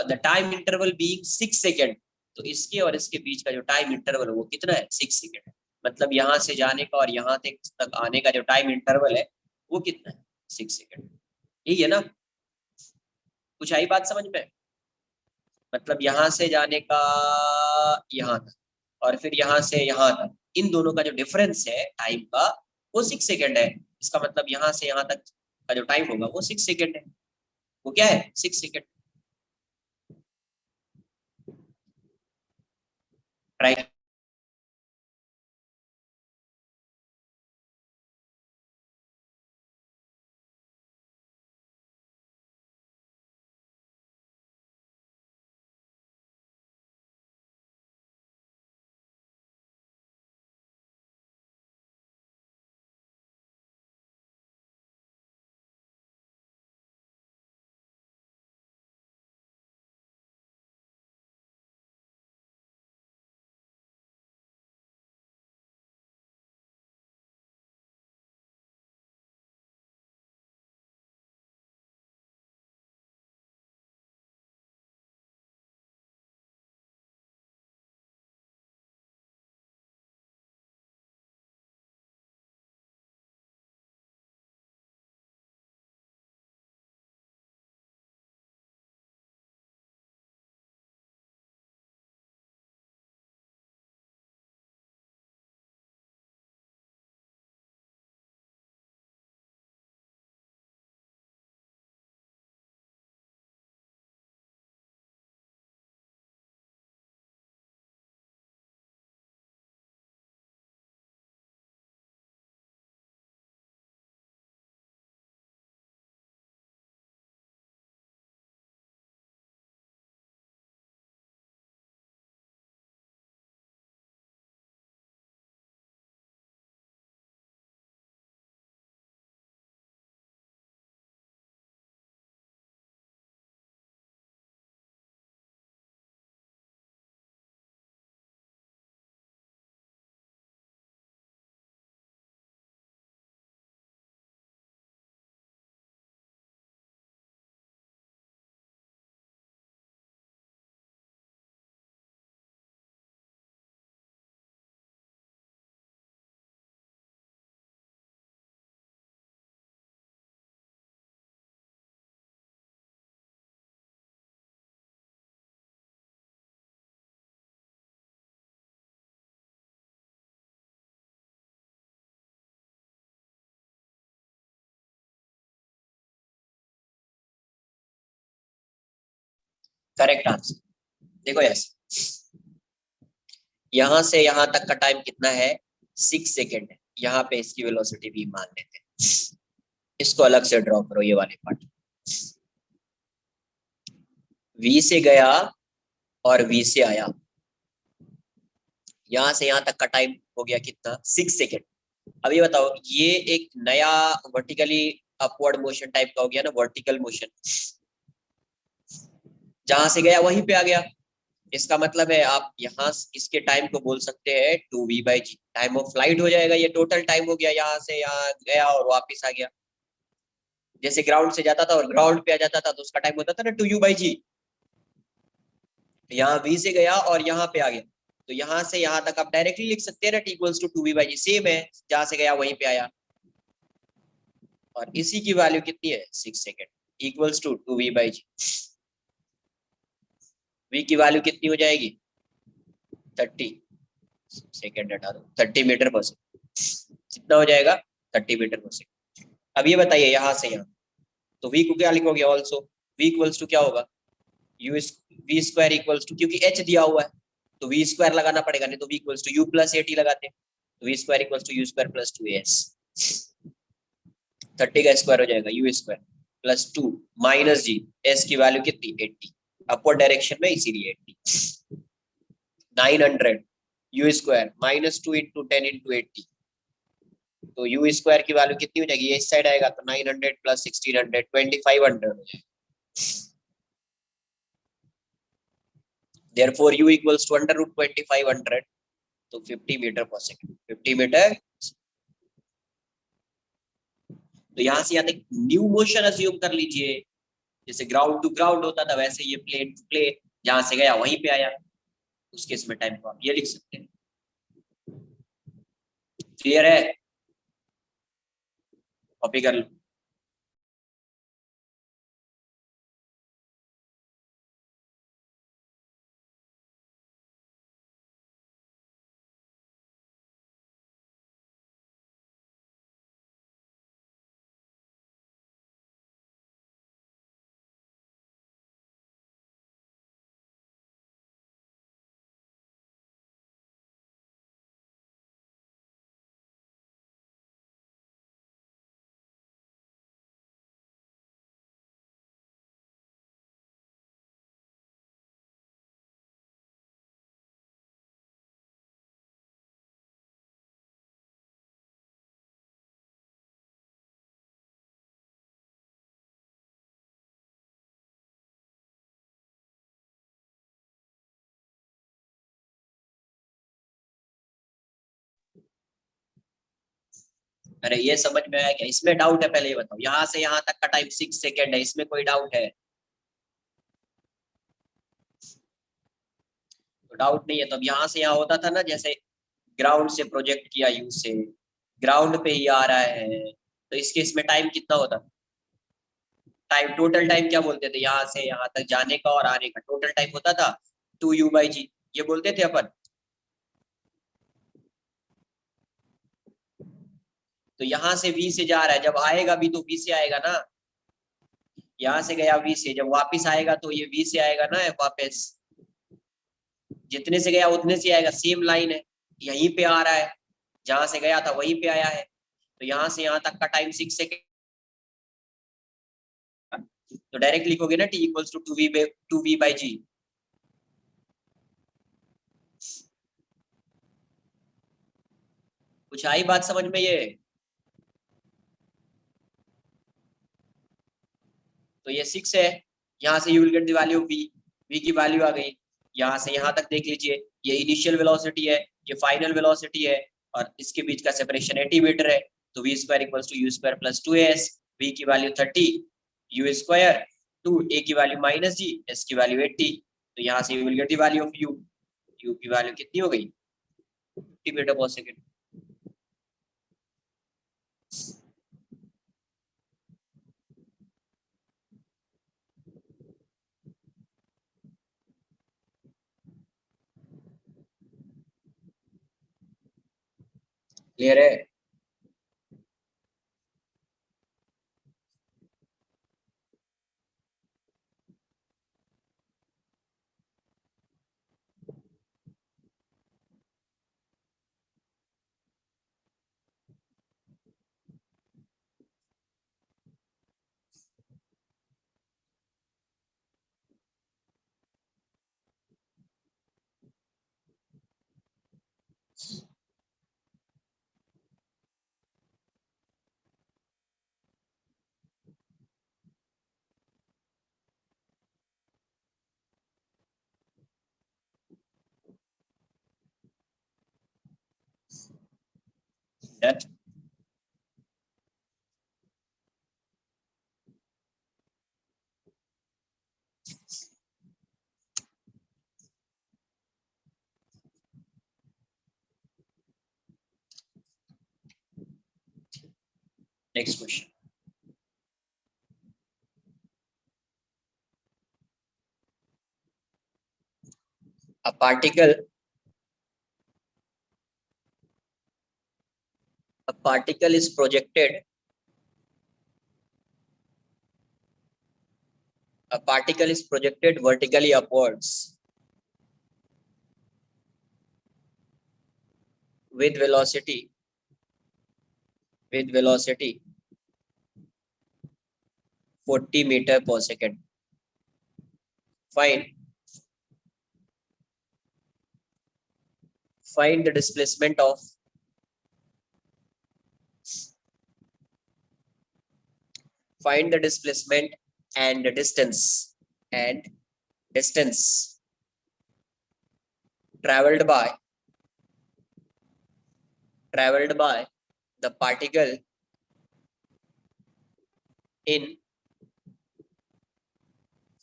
The time interval being 6 second, तो इसके और इसके बीच का जो टाइम इंटरवल है वो कितना है? 6 सेकेंड है। मतलब यहाँ से जाने का और यहाँ तक आने का जो टाइम इंटरवल है वो कितना है? 6 सेकेंड। यही है ना? कुछ आई बात समझ में? मतलब यहाँ से जाने का यहाँ तक, और फिर यहाँ से यहाँ तक, इन दोनों का जो डिफरेंस है टाइम का वो 6 सेकेंड है। इसका मतलब यहाँ से यहाँ तक का जो टाइम होगा वो 6 सेकेंड है। वो क्या है? 6 सेकेंड। ट्राई। Correct answer. देखो यस, यहाँ से यहाँ तक का टाइम कितना है? 6 सेकेंड है। यहाँ पे इसकी वेलोसिटी भी मान लेते हैं, इसको अलग से ड्रॉ करो ये वाले पार्ट। V से गया और V से आया, यहाँ से यहाँ तक का टाइम हो गया कितना? 6 सेकेंड। अब ये बताओ, ये एक नया वर्टिकली अपवर्ड मोशन टाइप का हो गया ना, वर्टिकल मोशन, जहां से गया वहीं पे आ गया। इसका मतलब है आप यहाँ इसके टाइम को बोल सकते हैं 2v/g, टाइम ऑफ फ्लाइट हो जाएगा। ये टोटल टाइम हो गया, यहाँ से यहाँ गया और वापिस आ गया। जैसे ग्राउंड से जाता था और ग्राउंड पे आ जाता था तो उसका टाइम होता था ना 2u/g। यहाँ v से गया और यहाँ पे आ गया, तो यहाँ से यहाँ तक आप डायरेक्टली लिख सकते हैं ना, t equals to 2v/g, same है, जहां से गया वहीं पे आया। और इसी की वैल्यू कितनी है, 6 second, equals to 2v/g। v की वैल्यू कितनी हो जाएगी, 30 सेकेंड, हटा दो, 30 मीटर पर सेकेंड। कितना हो जाएगा, 30 मीटर पर सेकेंड। अब ये बताइए यहाँ से यहाँ, तो v को क्या लिखोगे, ऑल्सो v इक्वल्स टू क्या होगा, u v square equals to, क्योंकि h दिया हुआ है तो v स्क्वायर लगाना पड़ेगा, नहीं तो v equals to u plus at लगाते, तो v square equals to u square plus 2as। 30 का स्क्वायर हो जाएगा u square plus 2 minus g, s की वैल्यू कितनी, 80, अपवर्ड डायरेक्शन में, इसीलिए 80। 900 u square minus 2 into 10 into 80, तो यू स्क्वायर की वैल्यू कितनी हो जाएगी, ये इस साइड आएगा तो 900 प्लस 1600, 2500 हो जाएगा। Therefore u equals to under root 2500, तो 50 मीटर पर सेकंड, 50 मीटर। तो यहाँ से यहाँ तक न्यू मोशन अज्यूम कर लीजिए, जैसे ग्राउंड टू ग्राउंड होता था वैसे ये प्लेन टू प्लेन, जहां से गया वहीं पे आया, उस केस में टाइम को आप ये लिख सकते हैं। क्लियर है, कॉपी कर लो। अरे ये समझ में आया क्या, इसमें डाउट है, पहले ये बताओ, यहाँ से यहाँ तक का टाइम 6 सेकेंड है, इसमें कोई डाउट है, तो डाउट नहीं है। तो अब यहाँ से यहाँ होता था ना, जैसे ग्राउंड से प्रोजेक्ट किया यू से, ग्राउंड पे ही आ रहा है, तो इस केस में टाइम कितना होता, टाइम, टोटल टाइम क्या बोलते थे, यहाँ से यहाँ तक जाने का और आने का टोटल टाइम होता था 2u/g, ये बोलते थे अपन। तो यहाँ से v से जा रहा है, जब आएगा भी तो v से आएगा ना, यहाँ से गया v से, जब वापिस आएगा तो ये v से आएगा ना वापस, जितने से गया उतने से आएगा, सेम लाइन है, यहीं पे आ रहा है, जहां से गया था वहीं पे आया है, तो यहाँ से यहाँ तक का टाइम 6 सेकेंड। तो डायरेक्ट लिखोगे ना t इक्वल्स टू 2v/g। कुछ आई बात समझ में ये, तो ये 6 है, यहाँ से you will get the value of v, v की वैल्यू आ गई। यहाँ से यहाँ तक देख लीजिए, ये इनिशियल वेलोसिटी है, ये फाइनल वेलोसिटी है, और इसके बीच का सेपरेशन 80 मीटर है, तो v square equals to u square plus 2as, v की वैल्यू 30, यू स्क्वायर 2, a की वैल्यू माइनस जी, s की वैल्यू 80, तो यहाँ से you will get the value of u, u की वैल्यू कितनी हो गई, 50 मीटर पर सेकेंड। क्लियर है, Done. Next question. A particle is projected. A particle is projected vertically upwards with velocity 40 meter per second. Find the displacement of and the distance traveled by the particle in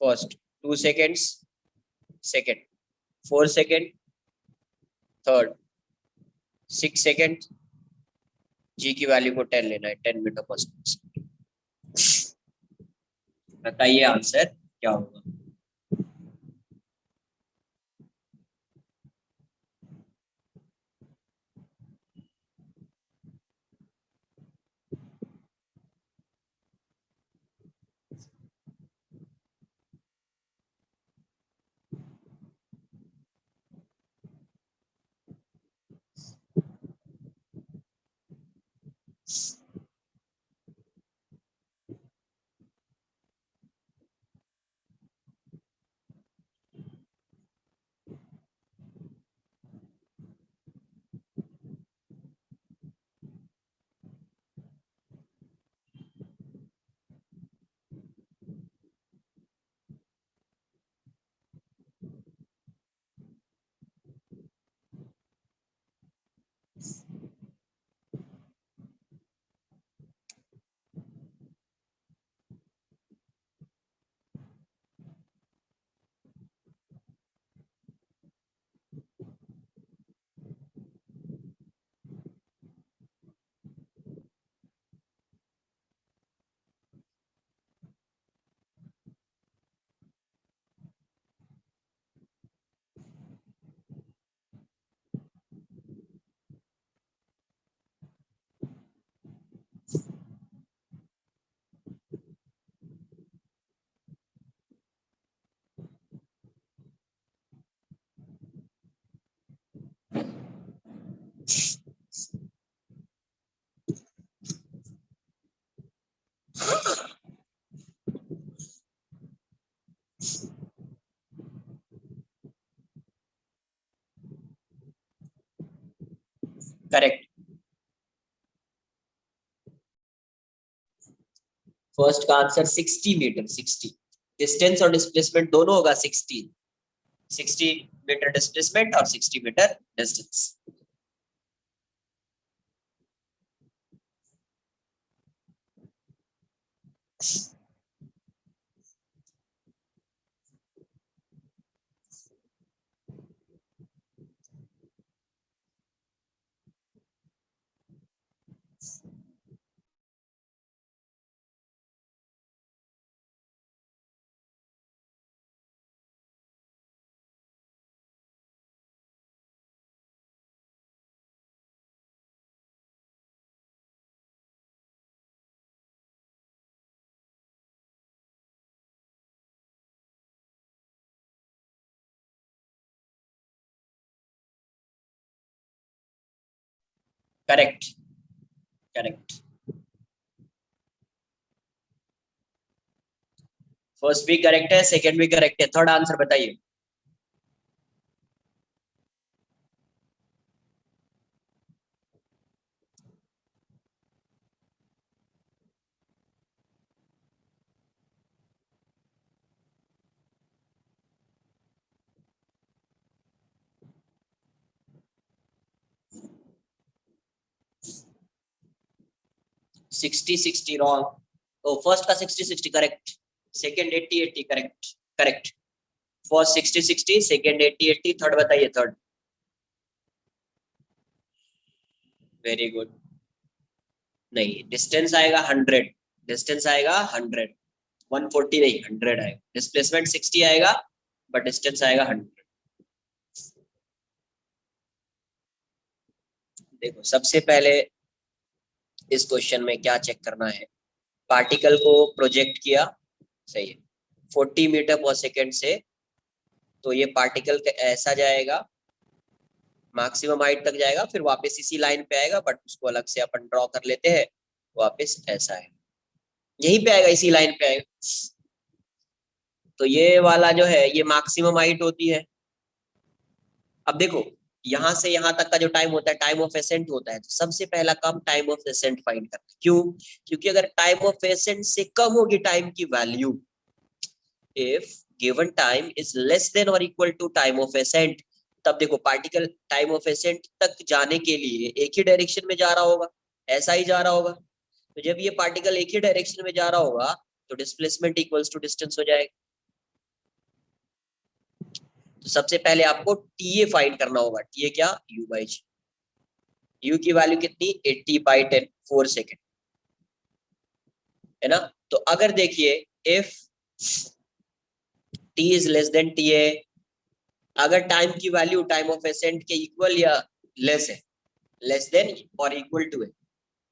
first 2 seconds, second 4 second, third 6 second. जी की value को 10 लेना है, 10 metre पर second. बताइए answer क्या होगा. Correct. First का answer 60 metre. 60 distance और डिस्प्लेसमेंट दोनों होगा. 60 मीटर डिस्प्लेसमेंट और 60 मीटर डिस्टेंस. करेक्ट. फर्स्ट भी करेक्ट है, सेकंड भी करेक्ट है. थर्ड आंसर बताइए. 60-60 रॉन्ग, तो फर्स्ट का 60-60 correct, second 80-80 correct, correct, first 60-60, second 80-80, third बताइए, थर्ड, वेरी गुड, नहीं डिस्टेंस आएगा 100, डिस्टेंस आएगा 100, 140 नहीं 100 आएगा, डिस्प्लेसमेंट 60 आएगा बट डिस्टेंस आएगा 100। देखो सबसे पहले इस क्वेश्चन में क्या चेक करना है, पार्टिकल को प्रोजेक्ट किया, सही है, 40 मीटर पर सेकेंड से, तो ये पार्टिकल ऐसा जाएगा, मैक्सिमम हाइट तक जाएगा, फिर वापस इसी लाइन पे आएगा, बट उसको अलग से अपन ड्रॉ कर लेते हैं, वापस ऐसा है, यहीं पे आएगा, इसी लाइन पे आएगा, तो ये वाला जो है ये मैक्सिमम हाइट होती है। अब देखो यहां से यहां तक का जो टाइम होता है टाइम ऑफ एसेंट होता है, तो सबसे पहला काम टाइम ऑफ एसेंट फाइंड करना, क्यों, क्योंकि अगर टाइम ऑफ एसेंट से कम होगी टाइम की value, if given time is less than और equal to time of ascent, तब देखो पार्टिकल टाइम ऑफ एसेंट तक जाने के लिए एक ही डायरेक्शन में जा रहा होगा, ऐसा ही जा रहा होगा, तो जब ये पार्टिकल एक ही डायरेक्शन में जा रहा होगा तो डिस्प्लेसमेंट इक्वल्स टू डिस्टेंस हो जाएगा। तो सबसे पहले आपको टीए फाइंड करना होगा, टीए क्या, यू बाई जी, यू की वैल्यू कितनी 80/10, 4 सेकेंड, है ना। तो अगर देखिए if T is less then T A, अगर टाइम की वैल्यू टाइम ऑफ एसेंट के इक्वल या लेस है, लेस देन और इक्वल टू है,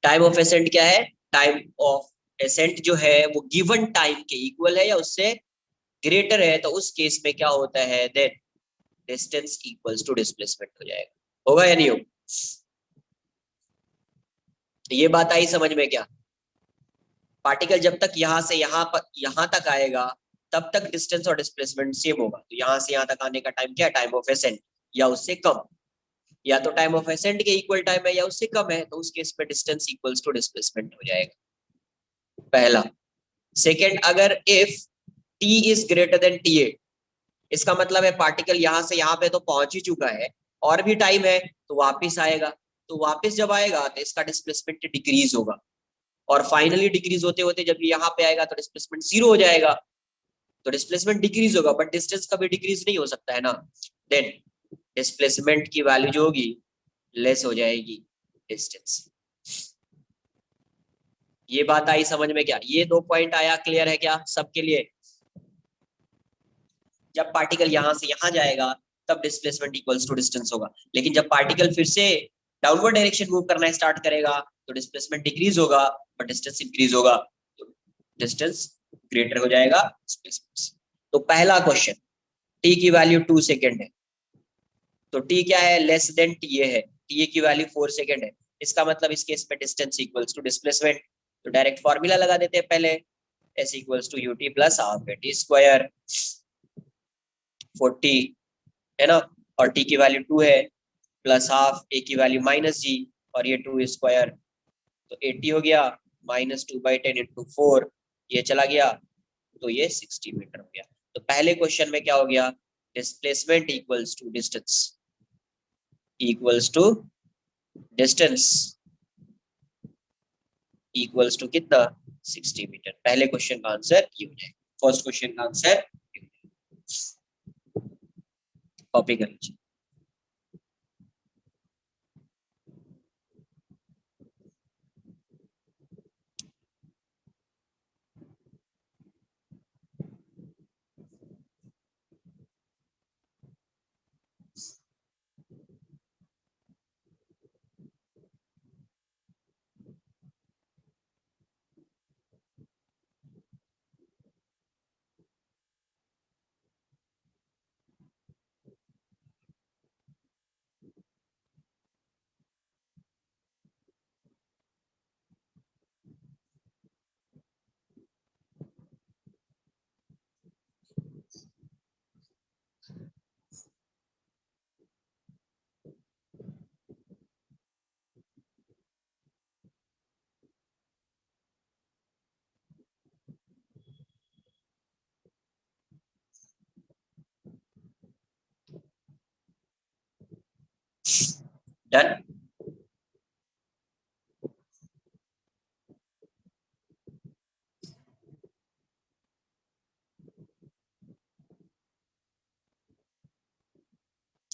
टाइम ऑफ एसेंट क्या है, टाइम ऑफ एसेंट जो है वो गिवन टाइम के इक्वल है या उससे ग्रेटर है, तो उस केस में क्या होता है, then distance equals to displacement हो जाएगा, होगा या नहीं होगा, ये बात आई समझ में क्या, पार्टिकल जब तक यहां से यहां तक आएगा तब तक डिस्टेंस और डिस्प्लेसमेंट सेम होगा, तो यहां से यहां तक आने का टाइम क्या है, टाइम ऑफ एसेंट या उससे कम, या तो टाइम ऑफ एसेंट के इक्वल टाइम है या उससे कम है, तो उस केस में डिस्टेंस इक्वल्स टू डिस्प्लेसमेंट हो जाएगा, पहला। सेकेंड, अगर if T is greater than T A, इसका मतलब है पार्टिकल यहां से यहां पे तो पहुंच ही चुका है, और भी टाइम है, तो वापिस आएगा, तो वापिस जब आएगा तो इसका डिस्प्लेसमेंट डिक्रीज होगा, और फाइनली डिक्रीज होते होते जब यहाँ पे आएगा तो डिस्प्लेसमेंट 0 हो जाएगा, तो डिस्प्लेसमेंट डिक्रीज होगा बट डिस्टेंस कभी डिक्रीज नहीं हो सकता है ना, देन डिस्प्लेसमेंट की वैल्यू जो होगी लेस हो जाएगी डिस्टेंस। ये बात आई समझ में क्या, ये 2 पॉइंट आया, क्लियर है क्या सबके लिए, जब पार्टिकल यहां से यहां जाएगा तब डिस्प्लेसमेंट इक्वल्स टू डिस्टेंस होगा, लेकिन जब पार्टिकल फिर से डाउनवर्ड डायरेक्शन मूव करना स्टार्ट करेगा तो डिस्प्लेसमेंट डिक्रीज होगा बट डिस्टेंस इंक्रीज होगा, तो डिस्टेंस ग्रेटर हो जाएगा डिस्प्लेसमेंट से। तो पहला क्वेश्चन, टी की वैल्यू 2 सेकेंड है, तो टी क्या है, लेस देन टी ए है, टी ए की वैल्यू 4 सेकेंड है, इसका मतलब इस केस में डिस्टेंस इक्वल्स टू डिस्प्लेसमेंट, तो डायरेक्ट फॉर्मूला लगा देते हैं पहले, s equals to u t plus half t square, 40 है ना, और टी की वैल्यू 2 है, प्लस हाफ ए की वैल्यू माइनस जी, और ये 2 स्क्वायर, तो 80 हो गया, -2/10 इंटू 4, ये चला गया, तो ये 60 मीटर हो गया। तो पहले क्वेश्चन में क्या हो गया, displacement equals to distance, equals to distance equals to कितना, 60 मीटर, पहले क्वेश्चन का आंसर ये हो जाएगा, फर्स्ट क्वेश्चन का आंसर, कॉपी कर लीजिए। डन,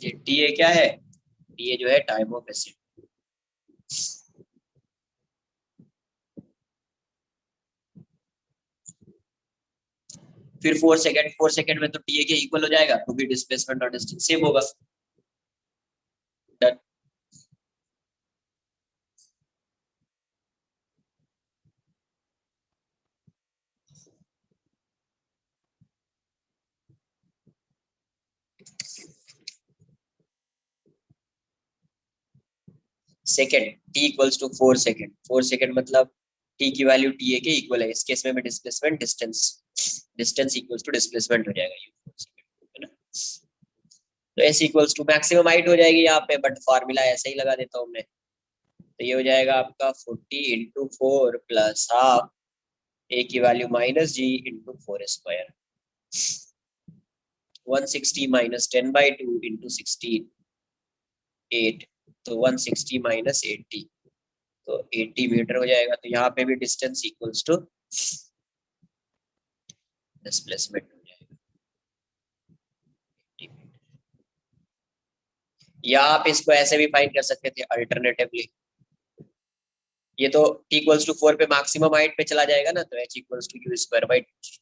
ये टी ए क्या है, टी ए जो है टाइम ऑफ एसिड। फिर 4 सेकेंड में तो टी ए के इक्वल हो जाएगा, तो भी डिस्प्लेसमेंट और डिस्टेंस सेम होगा। Done. Second t equals to 4 second, 4 second मतलब टी की वैल्यू टी ए के इक्वल है। इस केस में displacement distance, distance equals to displacement हो जाएगा, ये 4 सेकेंड है ना। तो s equals to maximum height हो जाएगी यहाँ पे, बट फॉर्मूला ऐसा ही लगा देता हूँ मैं। तो ये हो जाएगा आपका 40 इंटू 4 प्लस हाफ ए की value minus G into 4 square, 160 minus 10/2 into 16 8, तो 160 माइनस 80, तो 80 मीटर हो जाएगा। तो यहाँ पे भी डिस्टेंस इक्वल्स टू डिस्प्लेसमेंट हो जाएगा 80 मीटर। या आप इसको ऐसे भी फाइंड कर सकते थे अल्टरनेटिवली, ये तो t इक्वल्स टू 4 पे मैक्सिमम हाइट पे चला जाएगा ना, तो h equals to u square by 2,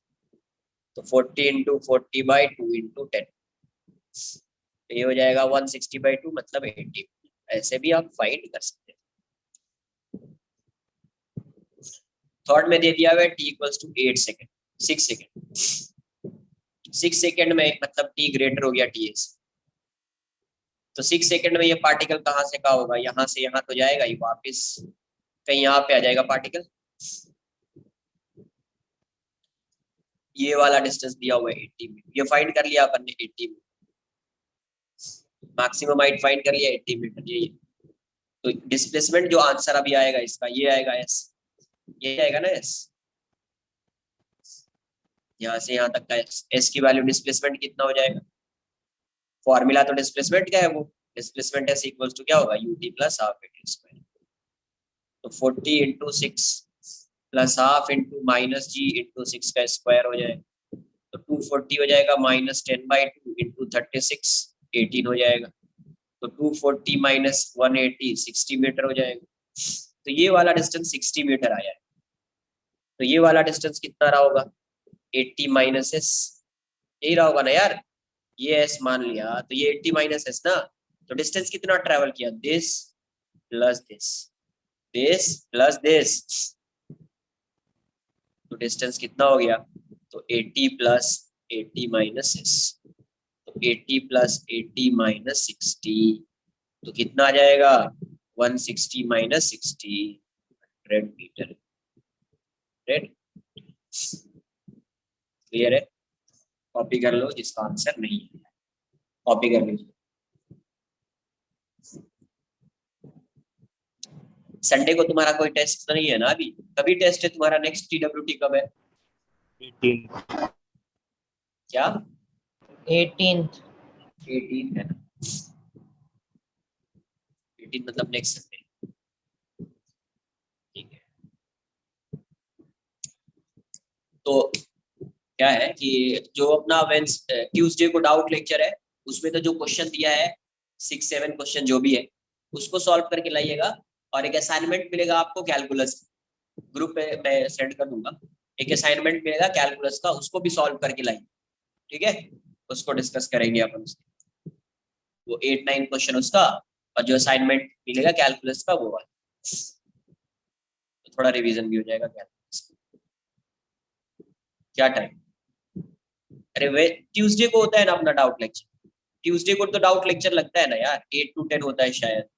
तो 40 इंटू 40/2 इंटू 10, तो ये हो जाएगा 160/2 मतलब 80। ऐसे भी आप फाइंड कर सकते हैं। थर्ड में दे दिया हुआ है t equals to 8 second, 6 second, 6 second में मतलब t ग्रेटर हो गया ts, तो 6 सेकेंड में ये पार्टिकल कहाँ से कहाँ होगा, यहाँ से यहाँ तो जाएगा ही, वापस कहीं यहाँ पे आ जाएगा पार्टिकल। ये वाला डिस्टेंस दिया हुआ है 80 मीटर, ये फाइंड कर लिया अपन ने 80 मीटर, मैक्सिमम हाइट फाइंड कर लिया 80 मीटर ये। तो डिस्प्लेसमेंट जो आंसर अभी आएगा इसका, ये आएगा एस, ये आएगा ना एस, यहाँ से यहाँ तक का एस की वैल्यू डिस्प्लेसमेंट कितना हो जाएगा, फॉर्मूला तो डिस्प्लेसमेंट का है, वो डिस्प्लेसमेंट एस इक्वल्स टू क्या होगा, UT plus half AT square, तो 40 into 6 plus half into minus G into 6 का स्क्वायर हो जाएगा, तो 240 हो जाएगा, माइनस 10/2 इंटू 36 18 हो जाएगा, तो 240 माइनस 180 60 मीटर हो जाएगा। तो ये वाला डिस्टेंस 60 मीटर आया है। तो ये वाला डिस्टेंस कितना रहा होगा, 80 माइनस एस, यही रहा होगा ना यार, ये एस मान लिया, तो ये 80 माइनस एस ना, तो डिस्टेंस कितना ट्रेवल किया, this plus this, this plus this, तो डिस्टेंस कितना हो गया, तो 80 प्लस 80 माइनस एस, तो 80 प्लस 80 माइनस 60, तो कितना आ जाएगा, 160 माइनस 60 100 मीटर। क्लियर है, कॉपी कर लो जिसका आंसर नहीं है, कॉपी कर लीजिए। संडे को तुम्हारा कोई टेस्ट तो नहीं है ना अभी, कभी टेस्ट है तुम्हारा, नेक्स्ट TWT कब है, 18 क्या 18th 18 है ना, 18 मतलब नेक्स्ट संडे, ठीक है। तो क्या है कि जो अपना ट्यूसडे को डाउट लेक्चर है, उसमें तो जो क्वेश्चन दिया है 6-7 क्वेश्चन जो भी है, उसको सॉल्व करके लाइएगा, और एक असाइनमेंट मिलेगा आपको कैलकुलस, ग्रुप पे मैं सेंड कर दूंगा, एक असाइनमेंट मिलेगा कैलकुलस का, उसको भी सॉल्व करके लाइए, ठीक है, उसको डिस्कस करेंगे अपन, वो 8-9 क्वेश्चन उसका, और जो असाइनमेंट मिलेगा कैलकुलस का वो वाला, तो थोड़ा रिवीजन भी हो जाएगा कैलकुलस। क्या टाइम, अरे वे ट्यूसडे को होता है ना अपना डाउट लेक्चर, ट्यूसडे को तो डाउट लेक्चर लगता है ना यार, 8 to 10 होता है शायद,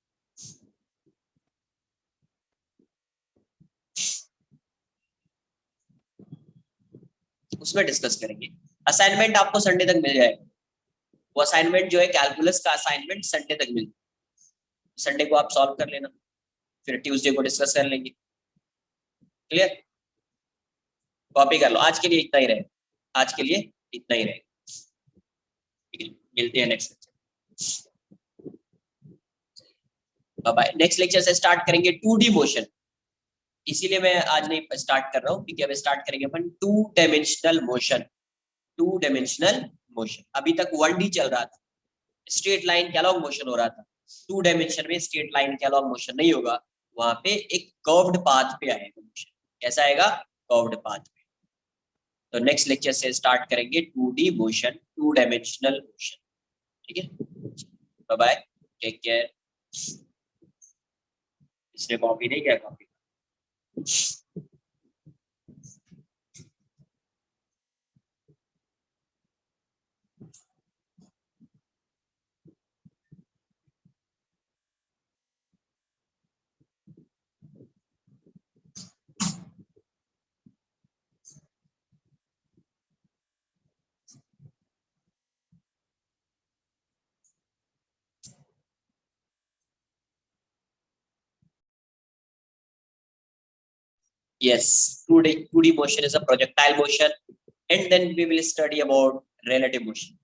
उसमें डिस्कस करेंगे। असाइनमेंट आपको संडे तक मिल जाएगा, वो असाइनमेंट जो है कैलकुलस का असाइनमेंट संडे तक मिल, संडे को आप सॉल्व कर लेना, फिर ट्यूसडे को डिस्कस कर लेंगे। क्लियर, कॉपी कर लो, आज के लिए इतना ही रहेगा, आज के लिए इतना ही रहेगा, मिलते हैं next lecture, bye bye. Next lecture से स्टार्ट करेंगे 2D मोशन, इसीलिए मैं आज नहीं स्टार्ट कर रहा हूँ, क्योंकि अब स्टार्ट करेंगे अपन 2 डायमेंशनल मोशन, 2 डायमेंशनल मोशन, अभी तक 1D चल रहा था, स्ट्रेट लाइन के अलॉन्ग मोशन हो रहा था, 2 डायमेंशन में स्ट्रेट लाइन के अलॉन्ग मोशन नहीं होगा, वहां पे एक कर्व्ड पाथ पे आएगा मोशन। कैसा आएगा? कर्व्ड पाथ पे। तो नेक्स्ट लेक्चर से स्टार्ट करेंगे 2D मोशन, 2 डायमेंशनल मोशन। ठीक है, बाय बाय, टेक केयर। इसने कॉपी नहीं किया? Copy yes, 2D motion is a projectile motion, and then we will study about relative motion.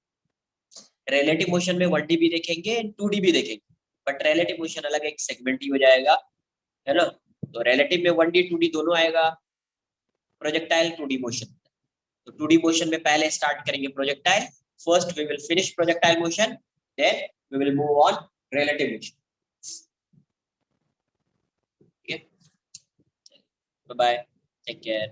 relative motion में 1D भी देखेंगे, 2D भी देखेंगे, बट relative motion अलग एक सेगमेंट ही हो जाएगा, है ना। तो relative में 1D 2D दोनों आएगा, प्रोजेक्टाइल 2D मोशन। तो 2D मोशन में पहले स्टार्ट करेंगे projectile, first we will finish projectile motion, then we will move on relative motion. ठीक है, बाय बाय, टेक केयर।